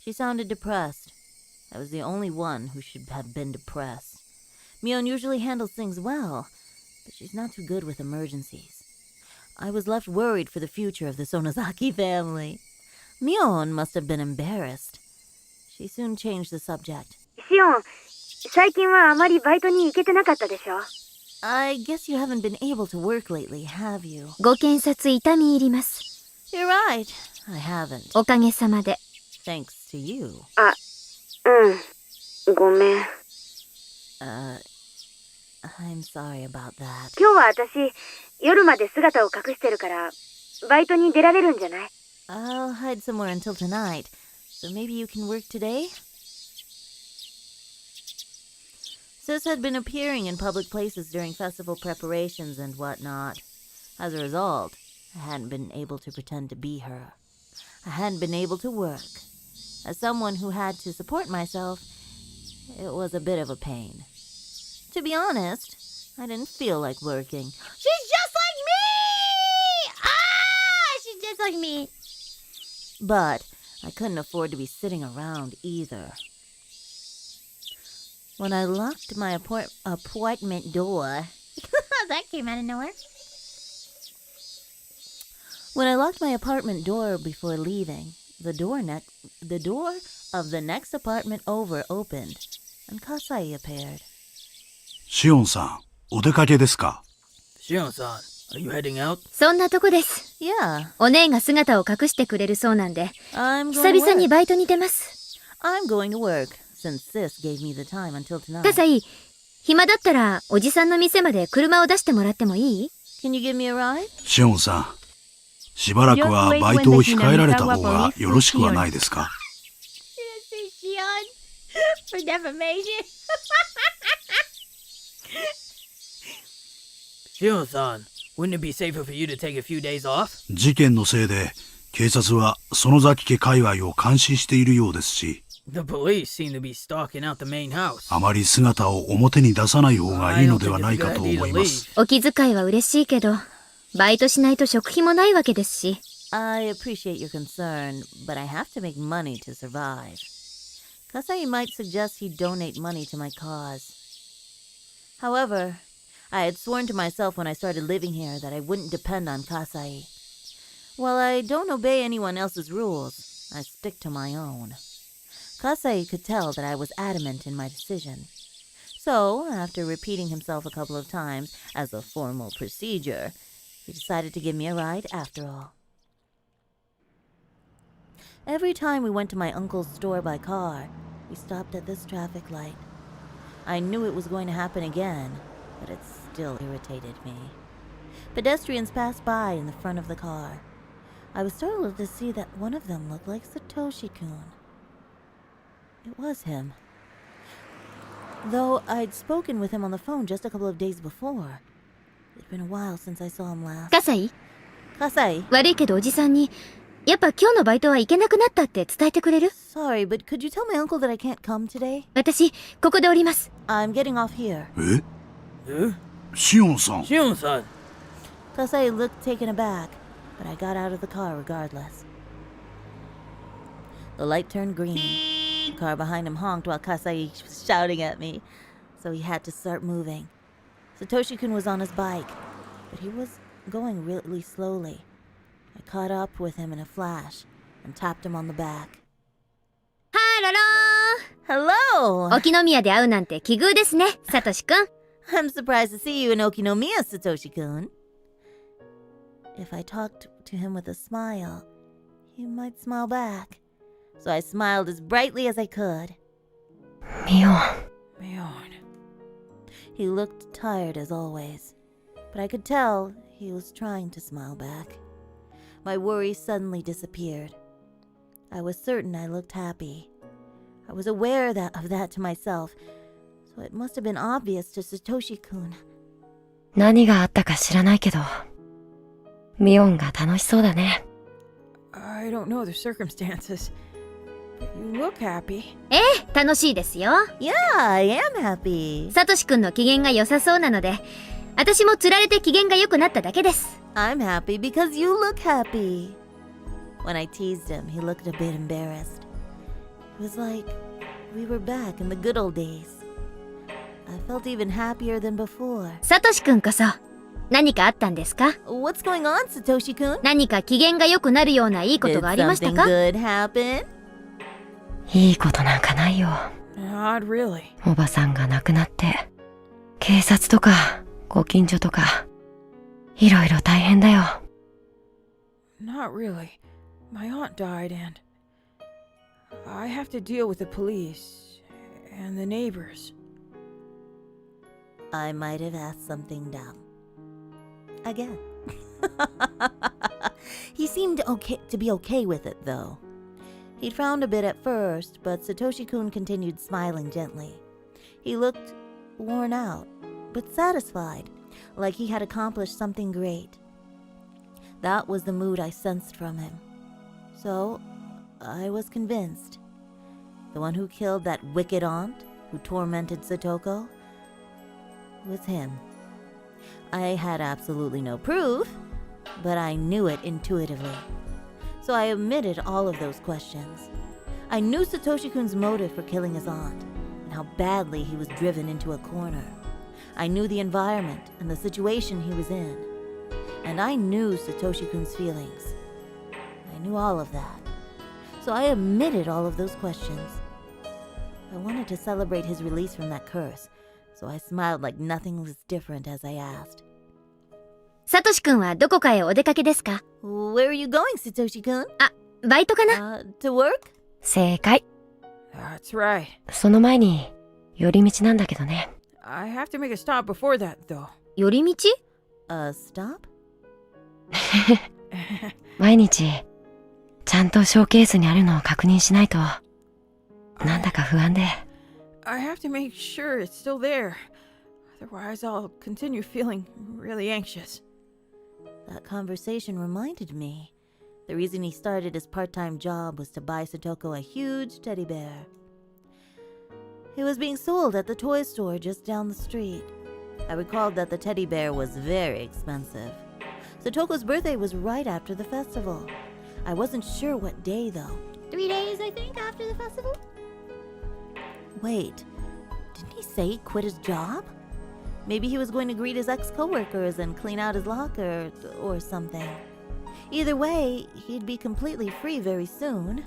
She sounded depressed. I was the only one who should have been depressed. Mion usually handles things well, but she's not too good with emergencies. I was left worried for the future of the Sonozaki family. Mion must have been embarrassed. She soon changed the subject. シオン、最近はあまりバイトに行けてなかったでしょ？ I guess you haven't been able to work lately, have you? ご検察痛み入ります。 You're right. I haven't. おかげさまで。 Thanks to you. ごめん。I'm sorry about that. 今日は私、夜まで姿を隠してるから、バイトに出られるんじゃない？ I'll hide somewhere until tonight, so maybe you can work today? Sis had been appearing in public places during festival preparations and whatnot. As a result, I hadn't been able to pretend to be her. I hadn't been able to work. As someone who had to support myself, it was a bit of a pain. To be honest, I didn't feel like working. She's just like me! Ah! She's just like me. But I couldn't afford to be sitting around either. When I locked my apartment door... That came out of nowhere. When I locked my apartment door before leaving, the door of the next apartment over opened, and Kasai appeared. シオンさん、お出かけですか？ Shion-san, are you heading out? そんなとこです。 Yeah. お姉が姿を隠してくれるそうなんで、 I'm 久 going to 々に work. バイトに出ます。 I'm going to work, since Sis gave me the time until tonight. カサイ、暇だったらおじさんの店まで車を出してもらってもいい？ Can you give me a ride? シオンさん、しばらくはバイトを控えられた方がよろしくはないですか？ Shion for defamation. Shion-san, wouldn't it be safer for you to take a few days off? 事件のせいで警察は園崎家界隈を監視しているようですし、 The police seem to be stalking out the main house. あまり姿を表に出さない方がいいのではないかと思います。お気遣いは嬉しいけど、バイトしないと食費もないわけですし。 I appreciate your concern, but I have to make money to survive. Kasai might suggest he donate money to my cause. However, I had sworn to myself when I started living here that I wouldn't depend on Kasai. While I don't obey anyone else's rules, I stick to my own. Kasai could tell that I was adamant in my decision. So, after repeating himself a couple of times as a formal procedure, he decided to give me a ride after all. Every time we went to my uncle's store by car, we stopped at this traffic light. I knew it was going to happen again, but it still irritated me. Pedestrians passed by in the front of the car. I was startled to see that one of them looked like Satoshi-kun. It was him. Though I'd spoken with him on the phone just a couple of days before. It'd been a while since I saw him last. Kasai? 悪いけどおじさんに、やっぱ今日のバイトは行けなくなったって伝えてくれる？ Sorry, but could you tell my uncle that I can't come today? 私、ここで降ります。I'm getting off here. シオンさん。Shion-san. Kasai looked taken aback, but I got out of the car regardless. The light turned green. The car behind him honked while Kasai was shouting at me, so he had to start moving. Satoshi-kun was on his bike, but he was going really slowly. I caught up with him in a flash and tapped him on the back. ハロー Hello! 沖宮で会うなんて奇遇ですね、サトシくん。I'm surprised to see you in Okinomiya, Satoshi-kun. If I talked to him with a smile, he might smile back. So I smiled as brightly as I could. Mion. He looked tired as always, but I could tell he was trying to smile back. My worry suddenly disappeared. I was certain I looked happy. I was aware of that to myself, so it must have been obvious to Satoshi-kun. 何があったか知らないけど、ミオンが楽しそうだね。I don't know the circumstances, but you look happy. ええ、楽しいですよ。Yeah, I am happy. サトシくんの機嫌が良さそうなので、私も釣られて機嫌が良くなっただけです。I'm happy because you look happy. When I teased him, he looked a bit embarrassed. It was like we were back in the good old days. I felt even happier than before. サトシくんこそ、何かあったんですか？ What's going on, Satoshi-kun? 何か機嫌が良くなるようないいことがありましたか？ Did something good happen? いいことなんかないよ。Not really. おばさんが亡くなって、警察とかご近所とか、いろいろ大変だよ。Not really. My aunt died and I have to deal with the police and the neighbors. I might have asked something dumb. Again. He seemed to be okay with it, though. He frowned a bit at first, but Satoshi-kun continued smiling gently. He looked worn out, but satisfied, like he had accomplished something great. That was the mood I sensed from him. So, I was convinced. The one who killed that wicked aunt, who tormented Satoko, was him. I had absolutely no proof, but I knew it intuitively. So I omitted all of those questions. I knew Satoshi-kun's motive for killing his aunt, and how badly he was driven into a corner. I knew the environment and the situation he was in. And I knew Satoshi-kun's feelings. I knew all of that. So I omitted all of those questions. I wanted to celebrate his release from that curse, so I smiled like nothing was different as I asked. サトシくんはどこかへお出かけですか？ Where are you going, Satoshi-kun? あ、バイトかな？ To work? 正解。 That's right. その前に、寄り道なんだけどね。I have to make a stop before that, though. 寄り道？ Stop? 毎日、ちゃんとショーケースにあるのを確認しないと、なんだか不安で。I have to make sure it's still there. Otherwise, I'll continue feeling really anxious. That conversation reminded me. The reason he started his part-time job was to buy Satoko a huge teddy bear. It was being sold at the toy store just down the street. I recalled that the teddy bear was very expensive. Satoko's birthday was right after the festival. I wasn't sure what day, though. 3 days, I think, after the festival? Wait, didn't he say he quit his job? Maybe he was going to greet his ex-coworkers and clean out his locker or something. Either way, he'd be completely free very soon.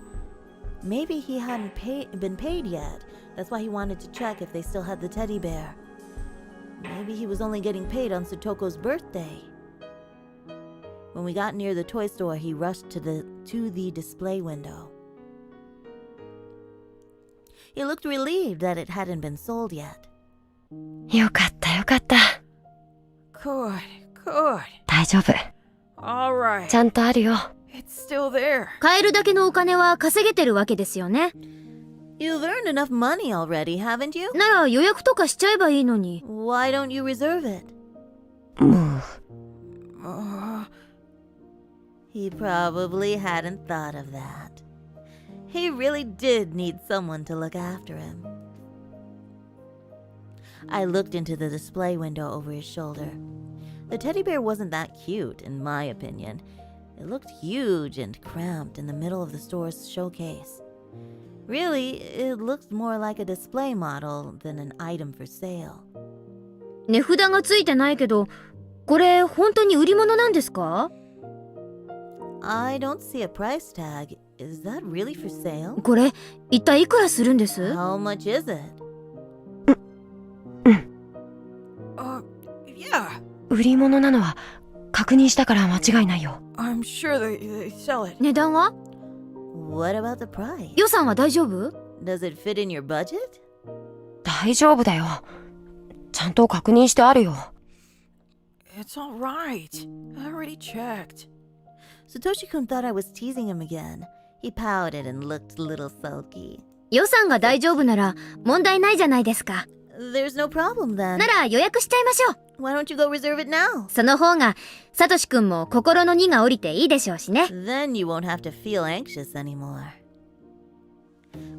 Maybe he hadn't been paid yet. That's why he wanted to check if they still had the teddy bear. Maybe he was only getting paid on Sutoko's birthday. When we got near the toy store, he rushed to the display window. He looked relieved that it hadn't been sold yet. よかったよかった。Good, good. 大丈夫。All right. ちゃんとあるよ。It's still there. 買えるだけのお金は稼げてるわけですよね。You've earned enough money already, haven't you? なら予約とかしちゃえばいいのに。Why don't you reserve it? もう。He probably hadn't thought of that. He really did need someone to look after him. I looked into the display window over his shoulder. The teddy bear wasn't that cute, in my opinion. It looked huge and cramped in the middle of the store's showcase. Really, it looked more like a display model than an item for sale. 値札がついてないけど、これ本当に売り物なんですか？ I don't see a price tag. Is that really for sale? これ一体いくらするんです？ How much is it? Yeah. 売り物なのは確認したから間違いないよ。I'm sure they sell it. 値段は？ What about the price? 予算は大丈夫？ Does it fit in your budget? 大丈夫だよ。ちゃんと確認してあるよ。It's all right. I already checked. Satoshi-kun thought I was teasing him again. He pouted and looked a little sulky. 予算が大丈夫なら問題ないじゃないですか。There's no problem then. なら予約しちゃいましょう。Why don't you go reserve it now? その方がサトシ君も心の荷が下りていいでしょうしね。Then you won't have to feel anxious anymore.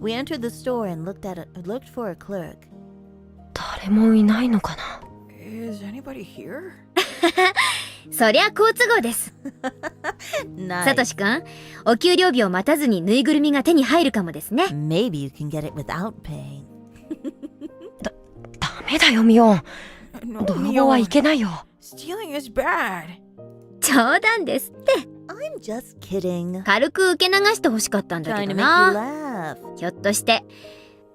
We entered the store and looked for a clerk. 誰もいないのかな。Is anybody here? そりゃ好都合です。サトシ君、お給料日を待たずにぬいぐるみが手に入るかもですね。Maybe you can get it without paying. ダメだよミオン。泥棒はいけないよ。Stealing is bad. 冗談ですって。I'm just kidding. 軽く受け流してほしかったんだけどな。ひょっとして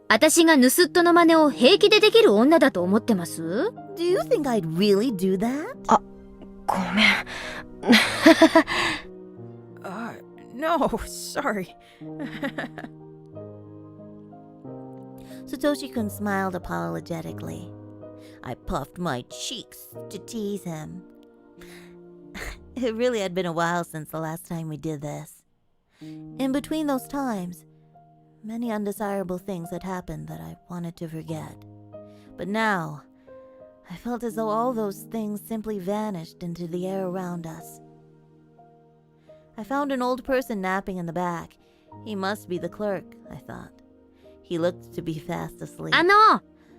私が盗っ人の真似を平気でできる女だと思ってます？ Do you think I'd really do that? あ、ごめん。No, sorry. Satoshi-kun smiled apologetically. I puffed my cheeks to tease him. It really had been a while since the last time we did this. In between those times, many undesirable things had happened that I wanted to forget. But now, I felt as though all those things simply vanished into the air around us. I found an old person napping in the back. He must be the clerk, I thought. He looked to be fast asleep.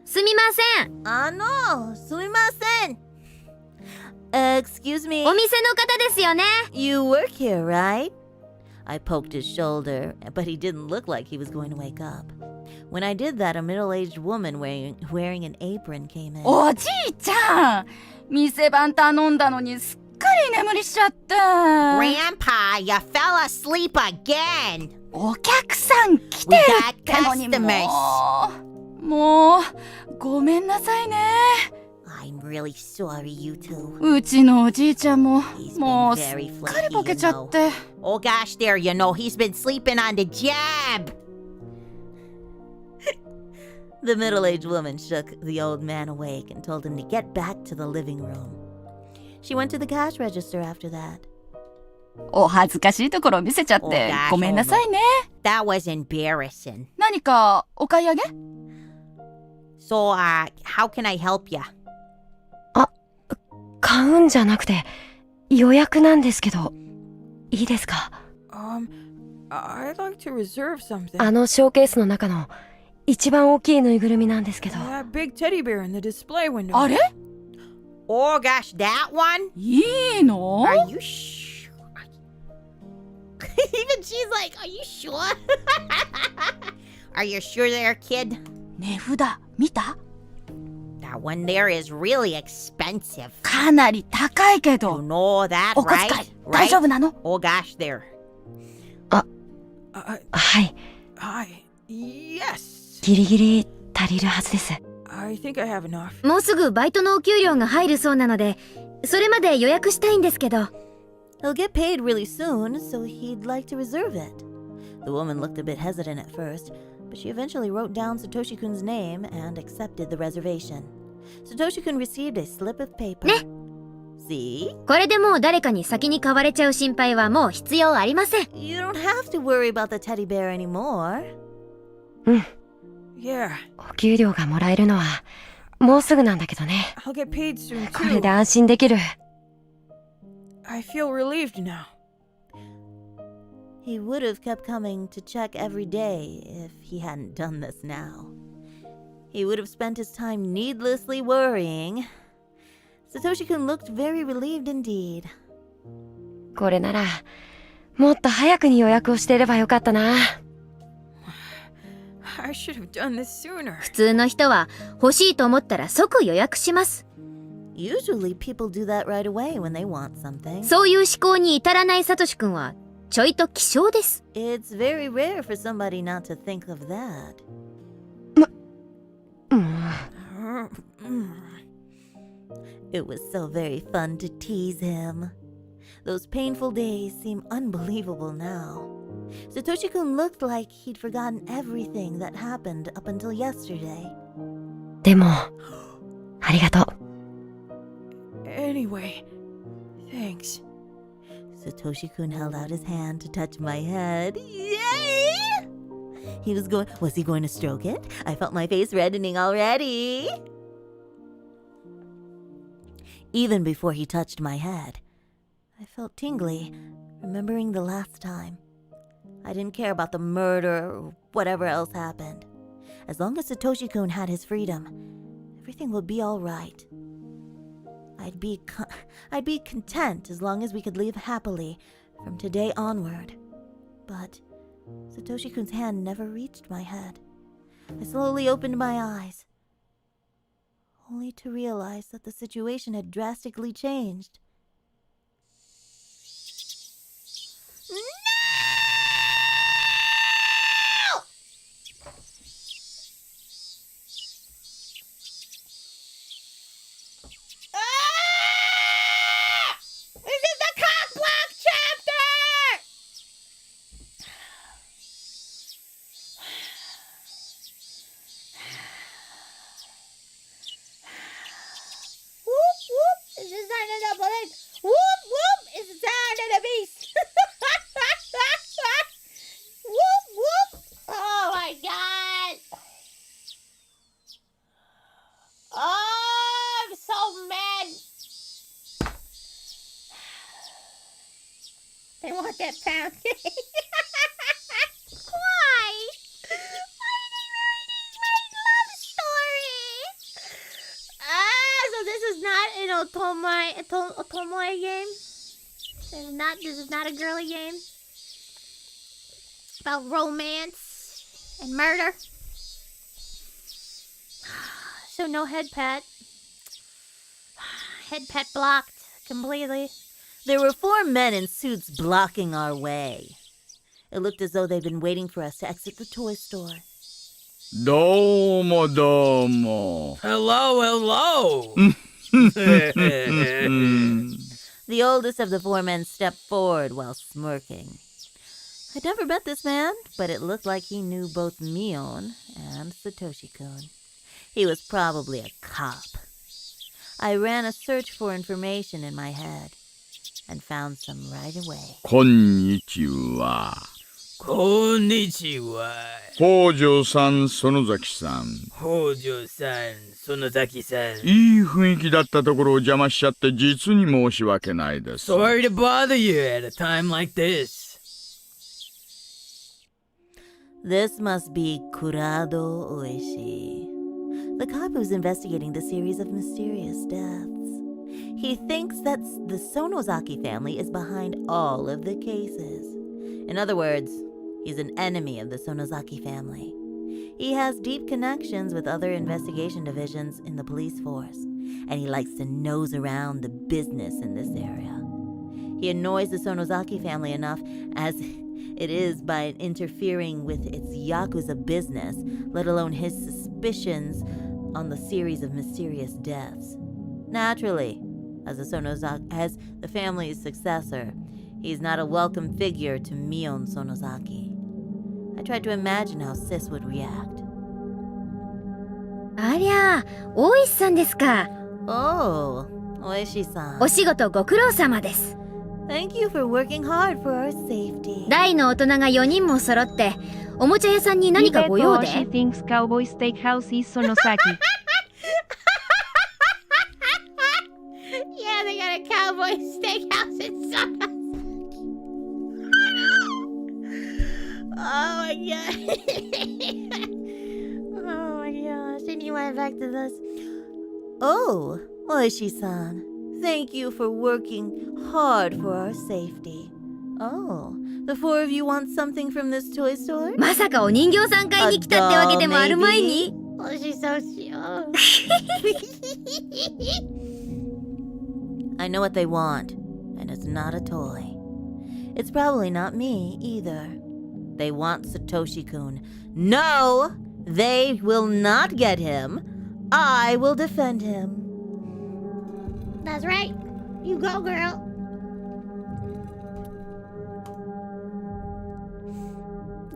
すみません。すみません。Excuse me. お店の方ですよね。You work here, right? I poked his shoulder, but he didn't look like he was going to wake up. When I did that, a middle-aged woman wearing an apron came in. おじいちゃん、店番頼んだのにすっかり眠りしちゃった。Grandpa, you fell asleep again. お客さん来てるってのにもうごめんなさいね。I'm really sorry, you two. うちのおじいちゃんももうすっかりボケちゃって。Oh gosh, there, you know, he's been sleeping on the job. The middle-aged woman shook the old man awake and told him to get back to the living room. She went to the cash register after that. お恥ずかしいところ見せちゃってごめんなさいね。That was embarrassing. 何かお買い上げ？ So, how can I help you? 買うんじゃなくて予約なんですけど、いいですか？ I'd like to reserve something. あのショーケースの中の一番大きいぬいぐるみなんですけど。That big teddy bear in the display window. あれ？ Oh gosh, that one? いいの？ Are you sure? Even she's like, are you sure? Are you sure there, kid? 値札見た？ That one there is really expensive. かなり高いけど。 You know that, お小 right? 遣い大丈夫なの？ Oh gosh, there. はい。Hi. Yes. ギリギリ足りるはずです。I think I have enough. もうすぐバイトのお給料が入るそうなので、それまで予約したいんですけど。He'll get paid really soon, so he'd like to reserve it. The woman looked a bit hesitant at first, but she eventually wrote down Satoshi-kun's name and accepted the reservation. Satoshi-kun received a slip of paper. ね。See? これでもう誰かに先に買われちゃう心配はもう必要ありません。You don't have to worry about the teddy bear anymore. うん。Yeah. お給料がもらえるのはもうすぐなんだけどね。I'll get paid soon これ too. で安心できる。I feel relieved now. He would have kept coming to check every day if he hadn't done this now. He would have spent his time needlessly worrying. Satoshi-kun looked very relieved indeed. これならもっと早くに予約をしていればよかったな。I should have done this sooner. 普通の人は欲しいと思ったら即予約します。Usually people do that right away when they want something. そういう思考に至らないサトシ君はちょいと希少です。It's very rare for somebody not to think of that. It was so very fun to tease him. Those painful days seem unbelievable now. Satoshi-kun looked like he'd forgotten everything that happened up until yesterday. でもありがとう。Anyway, thanks. Satoshi-kun held out his hand to touch my head. Yay! Was he going to stroke it? I felt my face reddening already. Even before he touched my head, I felt tingly, remembering the last time. I didn't care about the murder or whatever else happened. As long as Satoshi-kun had his freedom, everything would be all right. I'd be content as long as we could live happily from today onward. But Satoshi-kun's hand never reached my head. I slowly opened my eyes, only to realize that the situation had drastically changed. They want that pound cake. Why? Why are they ruining my love story? So this is not an otomoe game? This is not a girly game? About romance and murder? So no head pet. Head pet blocked completely. There were 4 men in suits blocking our way. It looked as though they'd been waiting for us to exit the toy store. どうもどうも。Hello, hello. The oldest of the 4 men stepped forward while smirking. I'd never met this man, but it looked like he knew both Mion and Satoshi-kun. He was probably a cop. I ran a search for information in my head and found some right away. こんにちは。こんにちは。北条さん、園崎さん。北条さん、園崎さん。いい雰囲気だったところを邪魔しちゃって実に申し訳ないです。Sorry to bother you at a time like this. This must be Kurado Oishi, the cop who's investigating the series of mysterious deaths. He thinks that the Sonozaki family is behind all of the cases. In other words, he's an enemy of the Sonozaki family. He has deep connections with other investigation divisions in the police force, and he likes to nose around the business in this area. He annoys the Sonozaki family enough as it is by interfering with its Yakuza business, let alone his suspicions on the series of mysterious deaths. Naturally, as the family's successor, he's not a welcome figure to Mion Sonozaki. I tried to imagine how Sis would react. ありゃ、大石さんですか。Oh, Oishi-san. お仕事ご苦労様です。Thank you for working hard for our safety. 大の大人が4人も揃って、おもちゃ屋さんに何かご用で She thinks Cowboy Steakhouse is Sonosaki. Yeah, they got a cowboy steakhouse in Sonosaki. Oh my god. Oh my gosh. Anyway, back to this. Oh, Oishi-san. Thank you for working hard for our safety. Oh, the four of you want something from this toy store? まさかお人形さん買いに来たってわけでもあるまいに。Oh, she's so Shion. I know what they want, and it's not a toy. It's probably not me either. They want Satoshi-kun. No, they will not get him. I will defend him. That's right. You go, girl.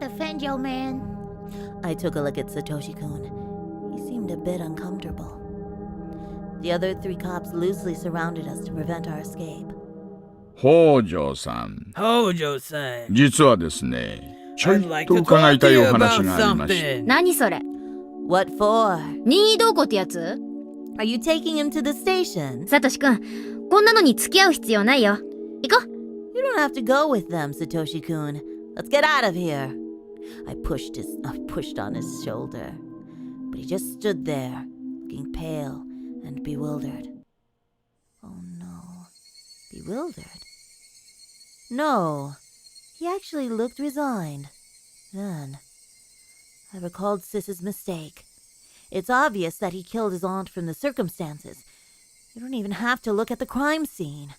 Defend your man. I took a look at Satoshi-kun. He seemed a bit uncomfortable. The other three cops loosely surrounded us to prevent our escape. 北条さん。北条さん。実はですね、ちょいと伺いたいお話がありまして。何それ What for? 任意同行ってやつ Are you taking him to the station? サトシ君、こんなのに付き合う必要ないよ。行こう You don't have to go with them, Satoshi-kun. Let's get out of here. I pushed on his shoulder, but he just stood there, looking pale and bewildered. Oh no. Bewildered? No. He actually looked resigned. Then, I recalled Sis's mistake. It's obvious that he killed his aunt from the circumstances. You don't even have to look at the crime scene.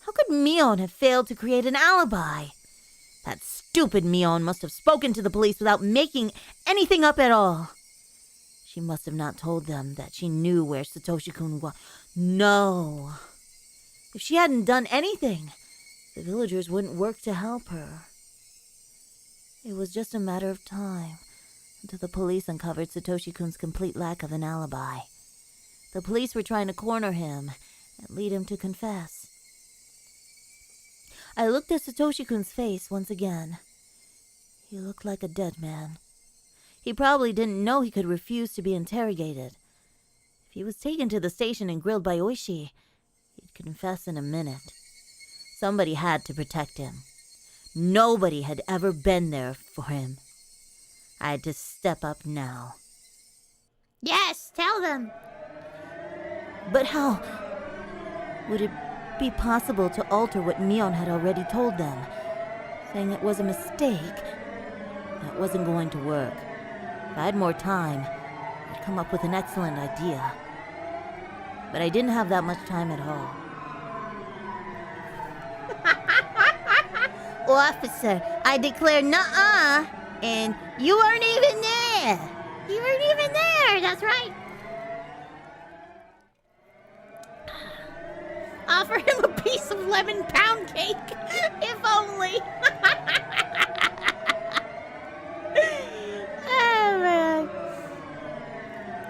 How could Mion have failed to create an alibi? That stupid Mion must have spoken to the police without making anything up at all. She must have not told them that she knew where Satoshi-kun was. No. If she hadn't done anything, the villagers wouldn't work to help her. It was just a matter of time until the police uncovered Satoshi-kun's complete lack of an alibi. The police were trying to corner him and lead him to confess. I looked at Satoshi-kun's face once again. He looked like a dead man. He probably didn't know he could refuse to be interrogated. If he was taken to the station and grilled by Oishi, he'd confess in a minute. Somebody had to protect him. Nobody had ever been there for him. I had to step up now. Yes, tell them. But how would it be possible to alter what Mion had already told them, saying it was a mistake? That wasn't going to work. If I had more time, I'd come up with an excellent idea. But I didn't have that much time at all. Officer, I declare nuh-uh, and you weren't even there. You weren't even there, that's right. Offer him a piece of lemon pound cake, if only. Oh, man.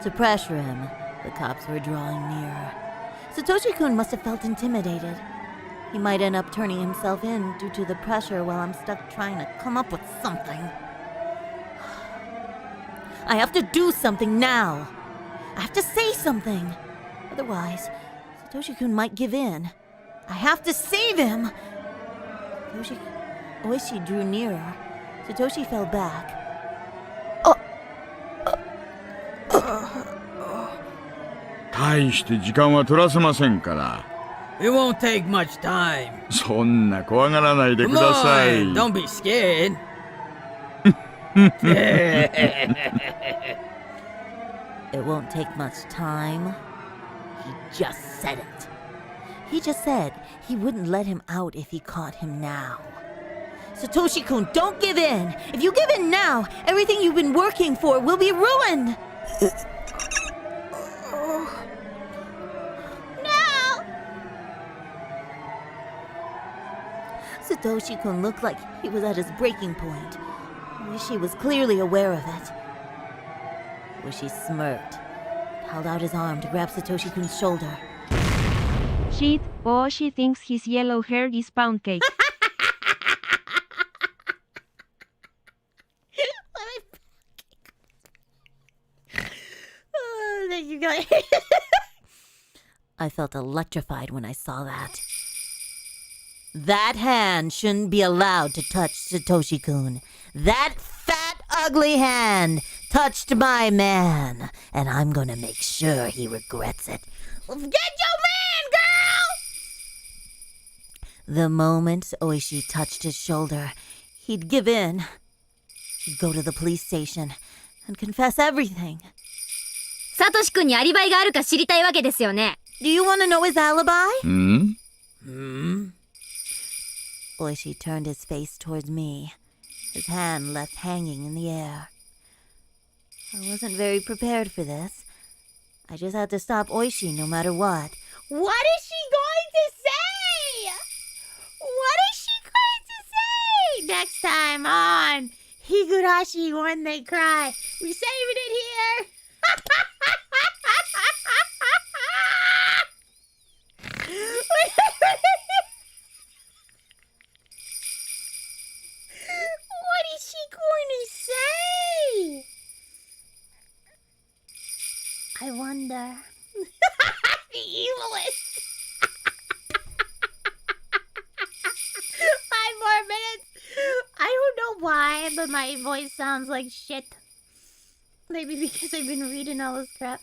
To pressure him, the cops were drawing nearer. Satoshi-kun must have felt intimidated. He might end up turning himself in due to the pressure while I'm stuck trying to come up with something. I have to do something now. I have to say something. Otherwise, Satoshi-kun might give in. I have to save him. Oishi drew nearer. Satoshi fell back. It won't take much time. そんな怖がらないでください。Come on, don't be scared. It won't take much time. He just said it. He just said he wouldn't let him out if he caught him now. Satoshi-kun, don't give in! If you give in now, everything you've been working for will be ruined! No! Satoshi-kun looked like he was at his breaking point. Oishi was clearly aware of it. Oishi smirked, held out his arm to grab Satoshi-kun's shoulder. Shit, Oshi thinks his yellow hair is pound cake. Oh, there you go. I felt electrified when I saw that. That hand shouldn't be allowed to touch Satoshi-kun. That fat, ugly hand touched my man, and I'm gonna make sure he regrets it. Get your man, girl! The moment Oishi touched his shoulder, he'd give in. He'd go to the police station and confess everything. サトシ君にアリバイがあるか知りたいわけですよね。Do you want to know his alibi? Hmm? Oishi turned his face towards me, his hand left hanging in the air. I wasn't very prepared for this. I just had to stop Oishi no matter what. What is she going to say? What is she going to say? Next time on Higurashi When They Cry. We saving it here. What is she going to say? I wonder. The evilest. 5 more minutes. I don't know why, but my voice sounds like shit. Maybe because I've been reading all this crap.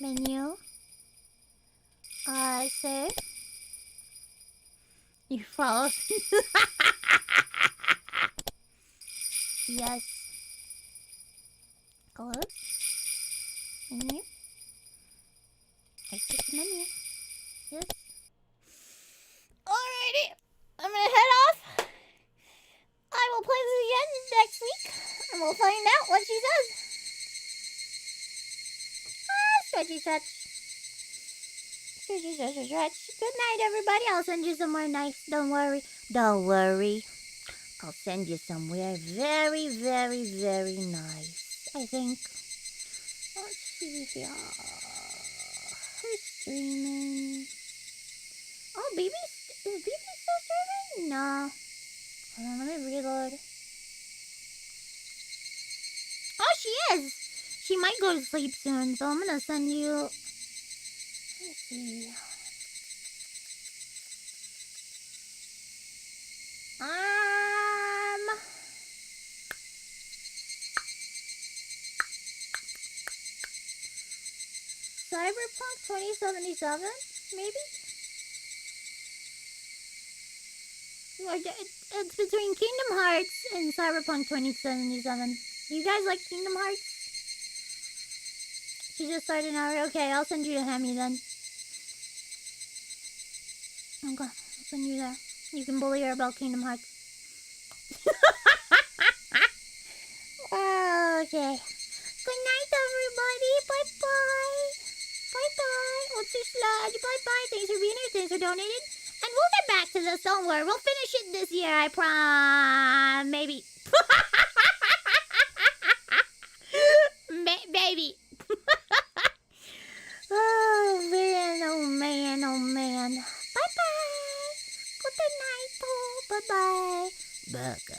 Menu. Sir. You follow. Yes. Close. Menu. Exit menu. Yes. Alrighty. I'm gonna head off. I will play this again next week, and we'll find out what she says. Stretchy stretch. Stretchy stretch stretch. Good night, everybody. I'll send you somewhere nice. Don't worry. Don't worry. I'll send you somewhere very, very, very nice. I think. Let's see here. Who's streaming? Oh, is Baby still streaming? No. Hold on, let me reload. Oh, she is! She might go to sleep soon, so I'm gonna send you... Let's see. Cyberpunk 2077? Maybe? It's between Kingdom Hearts and Cyberpunk 2077. Do you guys like Kingdom Hearts? She just started out. Okay, I'll send you to Hemi then. Okay, I'll send you there. You can bully her about Kingdom Hearts. Okay. Good night, everybody. Bye-bye. Bye-bye. What's your sludge? Bye-bye. Thanks for being here. Thanks for donating. And we'll get back to this. Don't worry. We'll finish it this year. I prom. Maybe. Baby. Oh, man. Oh, man. Oh, man. Bye-bye. Good night, Paul. Bye-bye. Baka.